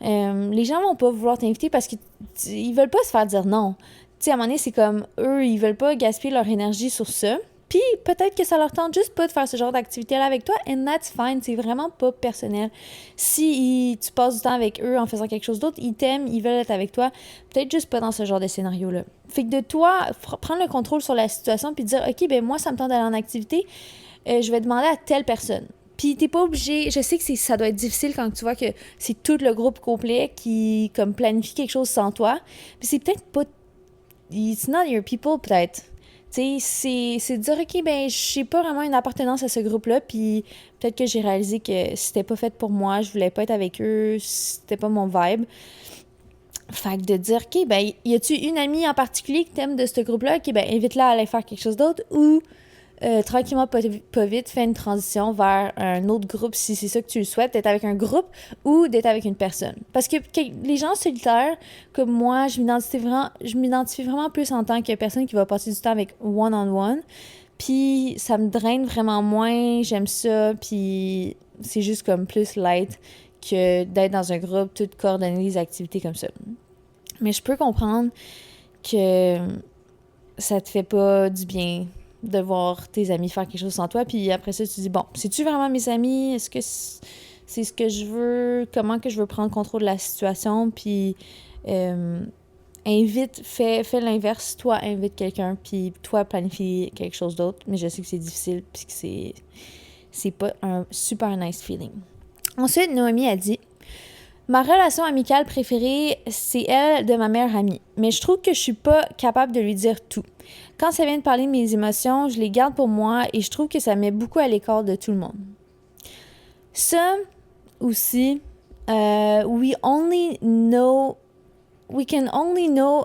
les gens vont pas vouloir t'inviter parce qu'ils veulent pas se faire dire non. Tu sais, à un moment donné, c'est comme eux, ils veulent pas gaspiller leur énergie sur ça. Puis peut-être que ça leur tente juste pas de faire ce genre d'activité-là avec toi, and that's fine, c'est vraiment pas personnel. Si tu passes du temps avec eux en faisant quelque chose d'autre, ils t'aiment, ils veulent être avec toi, peut-être juste pas dans ce genre de scénario-là. Fait que de toi, prendre le contrôle sur la situation puis dire, OK, ben moi, ça me tente d'aller en activité, je vais demander à telle personne. Puis t'es pas obligé, je sais que ça doit être difficile quand tu vois que c'est tout le groupe complet qui comme planifie quelque chose sans toi, puis c'est peut-être pas, it's not your people peut-être. Tu sais, c'est de dire, OK, ben, j'ai pas vraiment une appartenance à ce groupe-là, puis peut-être que j'ai réalisé que c'était pas fait pour moi, je voulais pas être avec eux, c'était pas mon vibe. Fait que de dire, OK, ben, y a-tu une amie en particulier que t'aimes de ce groupe-là? OK, ben, invite-la à aller faire quelque chose d'autre, ou tranquillement, pas vite, fais une transition vers un autre groupe si c'est ça que tu le souhaites, d'être avec un groupe ou d'être avec une personne. Parce que les gens solitaires, comme moi, je m'identifie vraiment plus en tant que personne qui va passer du temps avec one-on-one. Puis ça me draine vraiment moins, j'aime ça, puis c'est juste comme plus light que d'être dans un groupe, tout coordonner les activités comme ça. Mais je peux comprendre que ça te fait pas du bien de voir tes amis faire quelque chose sans toi, puis après ça, tu te dis, bon, c'est-tu vraiment mes amis? Est-ce que c'est ce que je veux? Comment que je veux prendre contrôle de la situation? Puis fais l'inverse. Toi, invite quelqu'un, puis toi, planifie quelque chose d'autre. Mais je sais que c'est difficile, puis que c'est pas un super nice feeling. Ensuite, Noémie a dit, ma relation amicale préférée, c'est elle de ma meilleure amie. Mais je trouve que je suis pas capable de lui dire tout. Quand ça vient de parler de mes émotions, je les garde pour moi et je trouve que ça met beaucoup à l'écart de tout le monde. Ça aussi, we can only know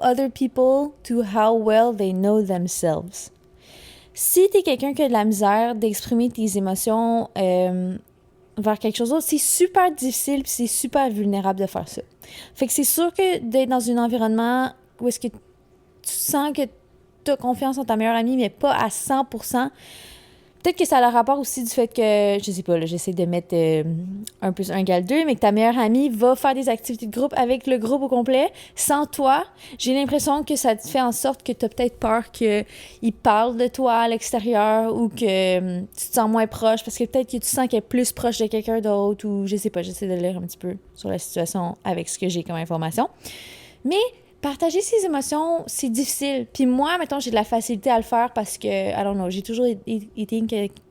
other people to how well they know themselves. Si t'es quelqu'un qui a de la misère d'exprimer tes émotions vers quelque chose d'autre, c'est super difficile puis c'est super vulnérable de faire ça. Fait que c'est sûr que d'être dans un environnement où est-ce que tu sens que tu as confiance en ta meilleure amie, mais pas à 100%, peut-être que ça a le rapport aussi du fait que, je sais pas, là, j'essaie de mettre 1 plus 1 égale 2, mais que ta meilleure amie va faire des activités de groupe avec le groupe au complet, sans toi. J'ai l'impression que ça te fait en sorte que tu as peut-être peur qu'ils parlent de toi à l'extérieur ou que tu te sens moins proche, parce que peut-être que tu sens qu'elle est plus proche de quelqu'un d'autre, ou je sais pas, j'essaie de lire un petit peu sur la situation avec ce que j'ai comme information. Mais partager ses émotions, c'est difficile. Puis moi, mettons, j'ai de la facilité à le faire parce que, I don't know, j'ai toujours été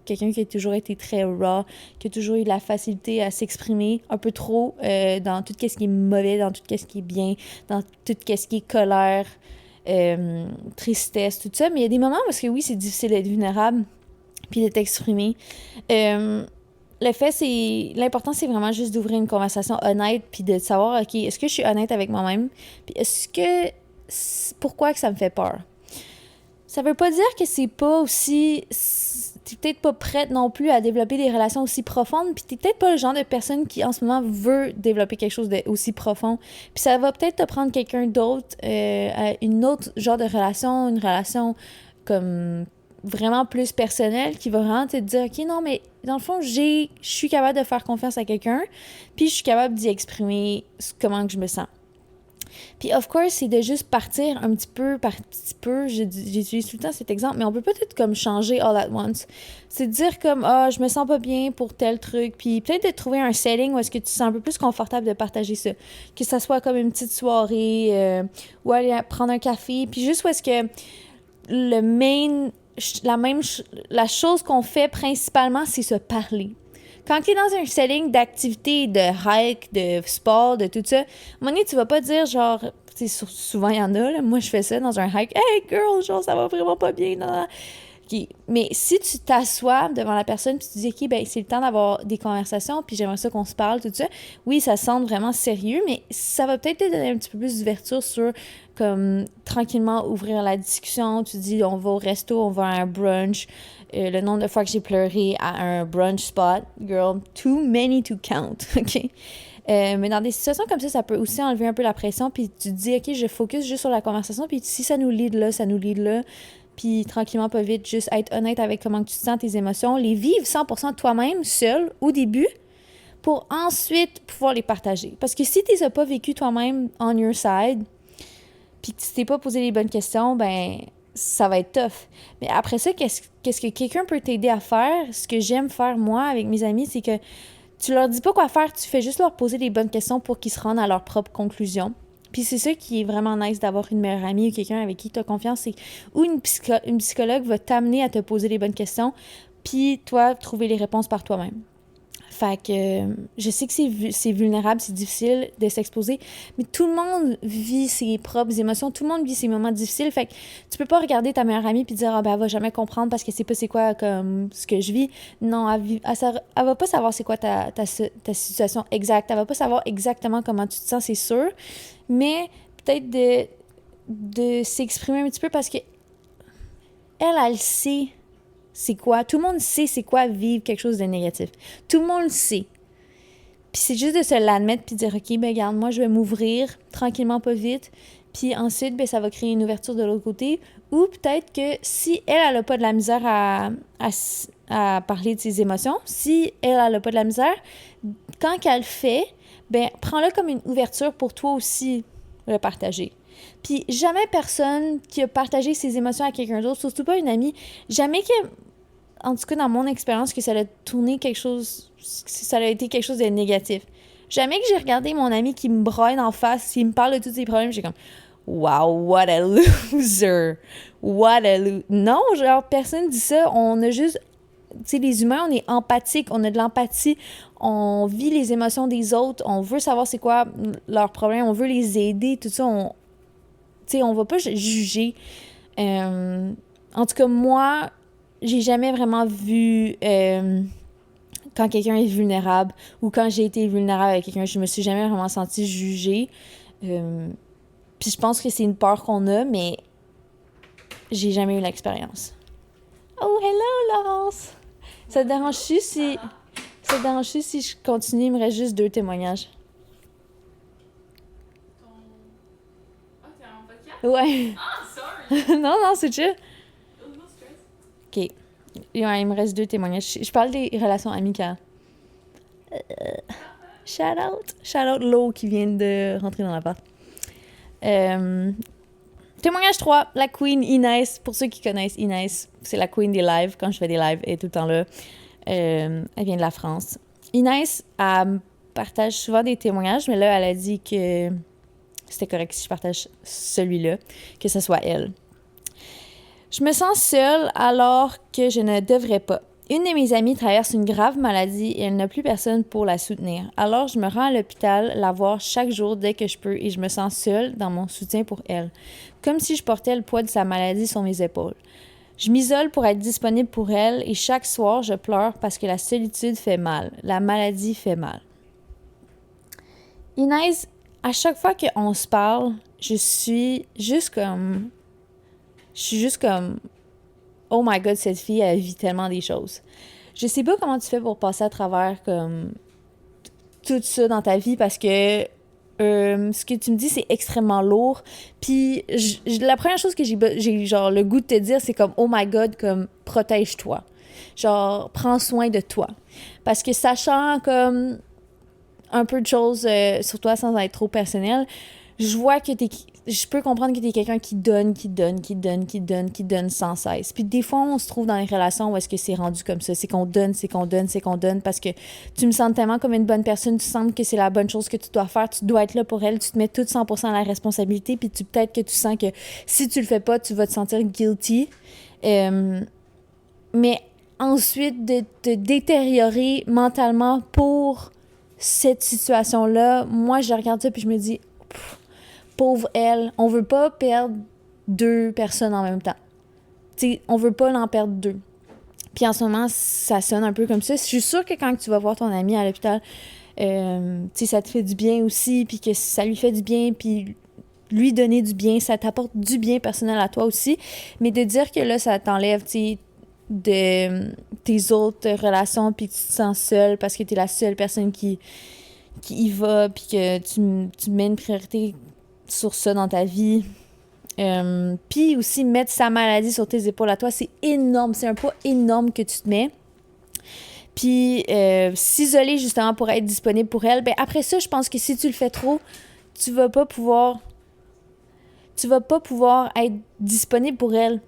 quelqu'un qui a toujours été très raw, qui a toujours eu de la facilité à s'exprimer un peu trop dans tout ce qui est mauvais, dans tout ce qui est bien, dans tout ce qui est colère, tristesse, tout ça. Mais il y a des moments où oui, c'est difficile d'être vulnérable puis de t'exprimer. L'important, c'est vraiment juste d'ouvrir une conversation honnête puis de savoir, OK, est-ce que je suis honnête avec moi-même? Puis pourquoi que ça me fait peur? Ça veut pas dire que c'est pas aussi... T'es peut-être pas prête non plus à développer des relations aussi profondes, puis t'es peut-être pas le genre de personne qui, en ce moment, veut développer quelque chose d'aussi profond. Puis ça va peut-être te prendre quelqu'un d'autre, une autre genre de relation, une relation comme vraiment plus personnelle, qui va vraiment te dire, OK, non, mais dans le fond, je suis capable de faire confiance à quelqu'un, puis je suis capable d'y exprimer comment que je me sens. Puis, of course, c'est de juste partir un petit peu par petit peu. J'utilise tout le temps cet exemple, mais on peut pas tout comme changer all at once. C'est de dire comme, je me sens pas bien pour tel truc. Puis peut-être de trouver un setting où est-ce que tu te sens un peu plus confortable de partager ça. Que ça soit comme une petite soirée, ou aller prendre un café. Puis juste où est-ce que la chose qu'on fait principalement, c'est se parler. Quand tu es dans un setting d'activité, de hike, de sport, de tout ça, à un moment donné, tu vas pas dire genre, souvent il y en a, là, moi je fais ça dans un hike, « Hey girl, genre ça va vraiment pas bien. » Mais si tu t'assois devant la personne puis tu dis, OK, ben c'est le temps d'avoir des conversations puis j'aimerais ça qu'on se parle, tout ça, oui, ça semble vraiment sérieux, mais ça va peut-être te donner un petit peu plus d'ouverture sur, comme, tranquillement ouvrir la discussion. Tu dis, on va au resto, on va à un brunch. Le nombre de fois que j'ai pleuré à un brunch spot, girl, too many to count, OK? Mais dans des situations comme ça peut aussi enlever un peu la pression, puis tu te dis, OK, je focus juste sur la conversation, puis si ça nous lead là, ça nous lead là, puis tranquillement, pas vite, juste être honnête avec comment tu te sens, tes émotions, les vivre 100% toi-même, seul, au début, pour ensuite pouvoir les partager. Parce que si tu les as pas vécu toi-même on your side, puis que tu t'es pas posé les bonnes questions, ben ça va être tough. Mais après ça, qu'est-ce que quelqu'un peut t'aider à faire? Ce que j'aime faire, moi, avec mes amis, c'est que tu leur dis pas quoi faire, tu fais juste leur poser les bonnes questions pour qu'ils se rendent à leur propre conclusion. Puis c'est ça qui est vraiment nice d'avoir une meilleure amie ou quelqu'un avec qui tu as confiance, c'est où une psychologue va t'amener à te poser les bonnes questions, puis toi, trouver les réponses par toi-même. Fait que je sais que c'est vulnérable, c'est difficile de s'exposer, mais tout le monde vit ses propres émotions, tout le monde vit ses moments difficiles. Fait que tu peux pas regarder ta meilleure amie puis dire ah ben elle va jamais comprendre parce qu'elle sait pas c'est quoi comme ce que je vis. Non, elle va pas savoir c'est quoi ta situation exacte, elle va pas savoir exactement comment tu te sens, c'est sûr, mais peut-être de s'exprimer un petit peu parce que elle sait c'est quoi. Tout le monde sait c'est quoi vivre quelque chose de négatif. Tout le monde le sait. Puis c'est juste de se l'admettre puis de dire, OK, ben regarde, moi, je vais m'ouvrir tranquillement, pas vite. Puis ensuite, ben ça va créer une ouverture de l'autre côté. Ou peut-être que si elle a pas de la misère à parler de ses émotions, si elle a pas de la misère, quand qu'elle le fait, ben prends-le comme une ouverture pour toi aussi le partager. Puis jamais personne qui a partagé ses émotions à quelqu'un d'autre, surtout pas une amie, jamais que, en tout cas dans mon expérience, que ça a tourné quelque chose, ça a été quelque chose de négatif. Jamais que j'ai regardé mon ami qui me broye en face, qui me parle de tous ses problèmes, j'ai comme wow, what a loser! What a loser! Non, genre, personne dit ça. On a juste. Tu sais, les humains, on est empathiques, on a de l'empathie, on vit les émotions des autres, on veut savoir c'est quoi leurs problèmes, on veut les aider, tout ça. Tu sais, on va pas juger. En tout cas, moi, j'ai jamais vraiment vu quand quelqu'un est vulnérable ou quand j'ai été vulnérable avec quelqu'un, je me suis jamais vraiment sentie jugée. Puis je pense que c'est une peur qu'on a, mais j'ai jamais eu l'expérience. Oh, hello, Laurence! Ça te dérange-tu si je continue? Il me reste juste 2 témoignages. Ah, t'es en podcast? Ouais. Ah, sorry! non, c'est chill. No stress. OK. Ouais, il me reste 2 témoignages. Je parle des relations amicales. Shout out Lo qui vient de rentrer dans l'appart. Témoignage 3, la queen Inès. Pour ceux qui connaissent Inès, c'est la queen des lives. Quand je fais des lives, elle est tout le temps là. Elle vient de la France. Inès, elle partage souvent des témoignages, mais là, elle a dit que c'était correct si je partage celui-là, que ce soit elle. Je me sens seule alors que je ne devrais pas. Une de mes amies traverse une grave maladie et elle n'a plus personne pour la soutenir. Alors, je me rends à l'hôpital la voir chaque jour dès que je peux et je me sens seule dans mon soutien pour elle, comme si je portais le poids de sa maladie sur mes épaules. Je m'isole pour être disponible pour elle et chaque soir, je pleure parce que la solitude fait mal. La maladie fait mal. Inès, à chaque fois qu'on se parle, je suis juste comme... oh my god, cette fille, elle vit tellement des choses. Je sais pas comment tu fais pour passer à travers comme tout ça dans ta vie parce que ce que tu me dis, c'est extrêmement lourd. Puis la première chose que j'ai genre le goût de te dire, c'est comme oh my god, comme protège-toi. Genre, prends soin de toi. Parce que sachant comme un peu de choses sur toi sans être trop personnel, je peux comprendre que t'es quelqu'un qui donne sans cesse. Puis des fois, on se trouve dans les relations où est-ce que c'est rendu comme ça. C'est qu'on donne parce que tu me sens tellement comme une bonne personne, tu sens que c'est la bonne chose que tu dois faire, tu dois être là pour elle, tu te mets tout 100% à la responsabilité, puis peut-être que tu sens que si tu le fais pas, tu vas te sentir guilty. Mais ensuite, de te détériorer mentalement pour cette situation-là, moi, je regarde ça puis je me dis... pauvre elle, on veut pas perdre 2 personnes en même temps. tu sais, on veut pas en perdre 2. Puis en ce moment, ça sonne un peu comme ça. Je suis sûre que quand tu vas voir ton ami à l'hôpital, tu sais, ça te fait du bien aussi, puis que ça lui fait du bien, puis lui donner du bien, ça t'apporte du bien personnel à toi aussi. Mais de dire que là, ça t'enlève, tu sais, de tes autres relations, puis que tu te sens seule parce que t'es la seule personne qui y va, puis que tu mets une priorité sur ça dans ta vie. Puis aussi, mettre sa maladie sur tes épaules à toi, c'est énorme. C'est un poids énorme que tu te mets. Puis s'isoler justement pour être disponible pour elle, ben après ça, je pense que si tu le fais trop, tu vas pas pouvoir être disponible pour elle.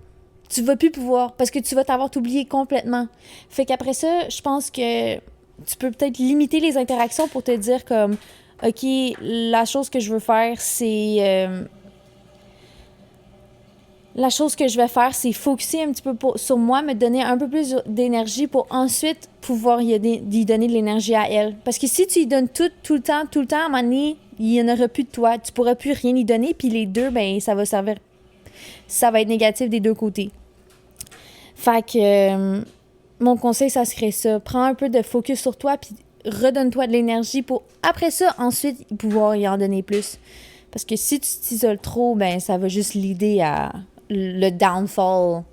Tu vas plus pouvoir, parce que tu vas t'avoir oublié complètement. Fait qu'après ça, je pense que tu peux peut-être limiter les interactions pour te dire comme, OK, la chose que je veux faire, c'est... la chose que je vais faire, c'est focusser un petit peu sur moi, me donner un peu plus d'énergie pour ensuite pouvoir y donner de l'énergie à elle. Parce que si tu y donnes tout le temps, à un moment donné, il n'y en aura plus de toi. Tu pourras plus rien y donner, puis les deux, ben ça va servir... Ça va être négatif des deux côtés. Fait que mon conseil, ça serait ça. Prends un peu de focus sur toi, puis redonne-toi de l'énergie pour, après ça, ensuite, pouvoir y en donner plus. Parce que si tu t'isoles trop, ben ça va juste l'aider à le downfall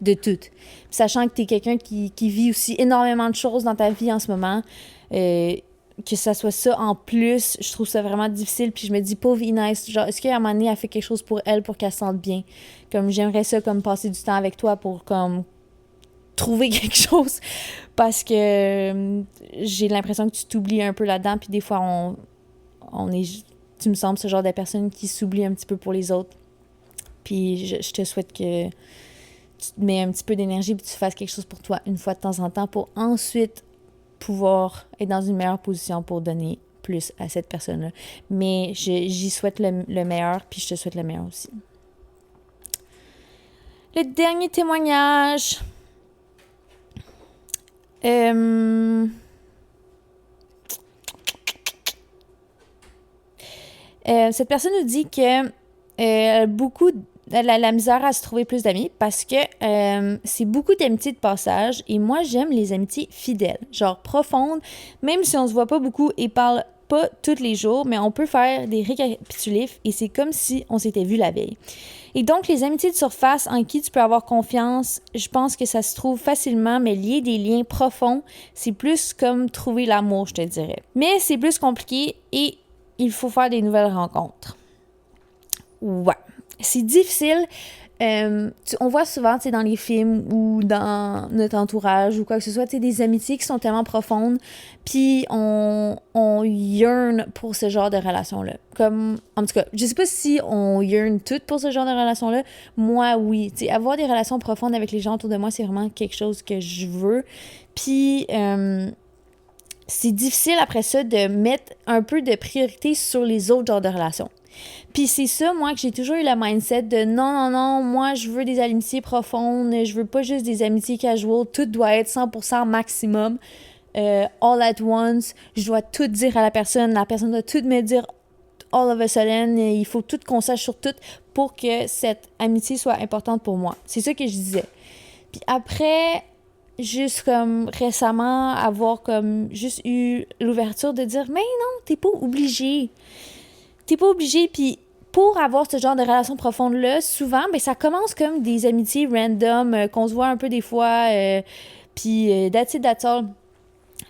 de tout. Puis sachant que tu es quelqu'un qui vit aussi énormément de choses dans ta vie en ce moment, que ça soit ça en plus, je trouve ça vraiment difficile. Puis je me dis, pauvre Inès, genre, est-ce qu'à un moment donné, elle fait quelque chose pour elle, pour qu'elle se sente bien? Comme, j'aimerais ça, comme, passer du temps avec toi pour, comme, trouver quelque chose. Parce que j'ai l'impression que tu t'oublies un peu là-dedans. Puis des fois, on est... Tu me sembles ce genre de personne qui s'oublie un petit peu pour les autres. Puis je te souhaite que tu te mets un petit peu d'énergie et que tu fasses quelque chose pour toi une fois de temps en temps pour ensuite pouvoir être dans une meilleure position pour donner plus à cette personne-là. Mais j'y souhaite le meilleur, puis je te souhaite le meilleur aussi. Le dernier témoignage. Cette personne nous dit que elle a la misère à se trouver plus d'amis parce que c'est beaucoup d'amitiés de passage et moi, j'aime les amitiés fidèles, genre profondes, même si on se voit pas beaucoup et parle pas tous les jours, mais on peut faire des récapitulatifs et c'est comme si on s'était vu la veille. Et donc, les amitiés de surface en qui tu peux avoir confiance, je pense que ça se trouve facilement, mais lier des liens profonds, c'est plus comme trouver l'amour, je te dirais. Mais c'est plus compliqué et il faut faire des nouvelles rencontres. Ouais. C'est difficile. On voit souvent, tu sais, dans les films ou dans notre entourage ou quoi que ce soit, tu sais, des amitiés qui sont tellement profondes, puis on yearn pour ce genre de relation-là. Comme, en tout cas, je sais pas si on yearn toutes pour ce genre de relation-là. Moi, oui. Tu sais, avoir des relations profondes avec les gens autour de moi, c'est vraiment quelque chose que je veux. Puis, c'est difficile après ça de mettre un peu de priorité sur les autres genres de relations. Puis c'est ça, moi, que j'ai toujours eu le mindset de non, moi, je veux des amitiés profondes, je veux pas juste des amitiés casual, tout doit être 100% maximum, all at once, je dois tout dire à la personne doit tout me dire all of a sudden, il faut tout qu'on sache sur tout pour que cette amitié soit importante pour moi. C'est ça que je disais. Puis après, juste comme récemment, avoir comme juste eu l'ouverture de dire, mais non, t'es pas obligé. T'es pas obligé, puis pour avoir ce genre de relation profonde-là, souvent, ben ça commence comme des amitiés random, qu'on se voit un peu des fois, puis that's it, that's all.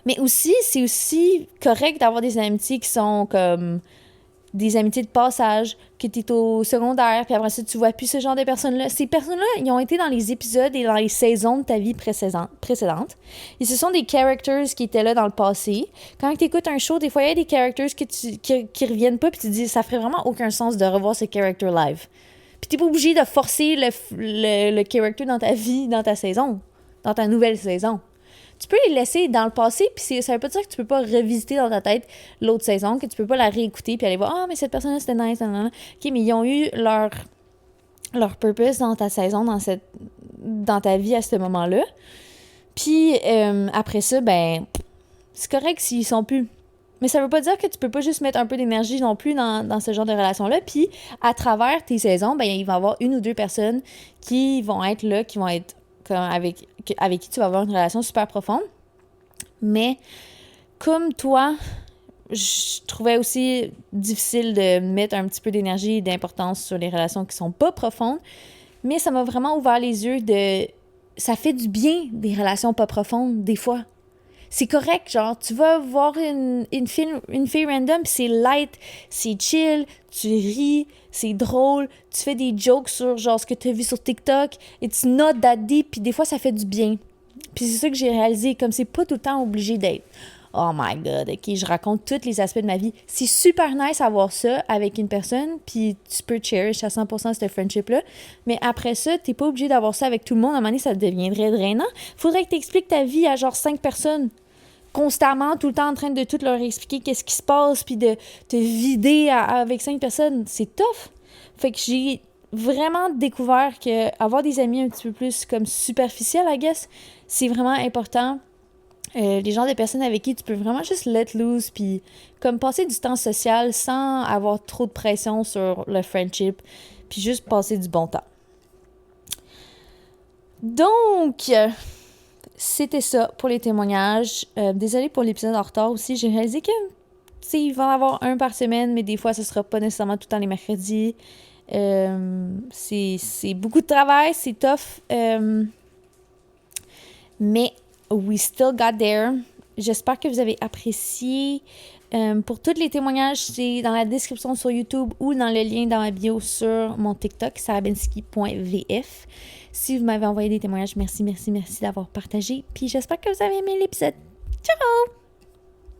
Mais aussi, c'est aussi correct d'avoir des amitiés qui sont comme des amitiés de passage, que t'es au secondaire, puis après ça, tu vois plus ce genre de personnes-là. Ces personnes-là, ils ont été dans les épisodes et dans les saisons de ta vie précédente. Et ce sont des characters qui étaient là dans le passé. Quand tu écoutes un show, des fois, il y a des characters qui reviennent pas, puis tu te dis, ça ferait vraiment aucun sens de revoir ce character live. Puis t'es pas obligé de forcer le character dans ta vie, dans ta saison, dans ta nouvelle saison. Tu peux les laisser dans le passé, puis ça veut pas dire que tu peux pas revisiter dans ta tête l'autre saison, que tu peux pas la réécouter, puis aller voir « Ah, mais cette personne-là, c'était nice, nanana. » OK, mais ils ont eu leur purpose dans ta saison, dans ta vie à ce moment-là. Puis après ça, ben, c'est correct s'ils sont plus. Mais ça veut pas dire que tu peux pas juste mettre un peu d'énergie non plus dans ce genre de relation-là. Puis, à travers tes saisons, ben il va y avoir une ou deux personnes qui vont être là, qui vont être comme avec qui tu vas avoir une relation super profonde. Mais, comme toi, je trouvais aussi difficile de mettre un petit peu d'énergie et d'importance sur les relations qui sont pas profondes. Mais ça m'a vraiment ouvert les yeux de... Ça fait du bien, des relations pas profondes, des fois. C'est correct, genre, tu vas voir une fille random, pis c'est light, c'est chill, tu ris, c'est drôle, tu fais des jokes sur, genre, ce que tu as vu sur TikTok, it's not that deep, puis des fois, ça fait du bien. Puis c'est ça que j'ai réalisé, comme c'est pas tout le temps obligé d'être « Oh my God, OK, je raconte tous les aspects de ma vie. » C'est super nice d'avoir ça avec une personne, puis tu peux cherish à 100% cette friendship-là. Mais après ça, t'es pas obligé d'avoir ça avec tout le monde. À un moment donné, ça deviendrait drainant. Faudrait que t'expliques ta vie à genre 5 personnes constamment, tout le temps en train de tout leur expliquer qu'est-ce qui se passe, puis de te vider avec 5 personnes. C'est tough. Fait que j'ai vraiment découvert que avoir des amis un petit peu plus comme superficiels, I guess, c'est vraiment important. Les genres de personnes avec qui tu peux vraiment juste let loose puis comme passer du temps social sans avoir trop de pression sur le friendship puis juste passer du bon temps. Donc, c'était ça pour les témoignages. Désolée pour l'épisode en retard aussi. J'ai réalisé que il va en avoir un par semaine, mais des fois, ce sera pas nécessairement tout le temps les mercredis. C'est beaucoup de travail, c'est tough. Mais we still got there. J'espère que vous avez apprécié. Pour tous les témoignages, c'est dans la description sur YouTube ou dans le lien dans ma bio sur mon TikTok, sarabensky.vf. Si vous m'avez envoyé des témoignages, merci d'avoir partagé. Puis j'espère que vous avez aimé l'épisode. Ciao!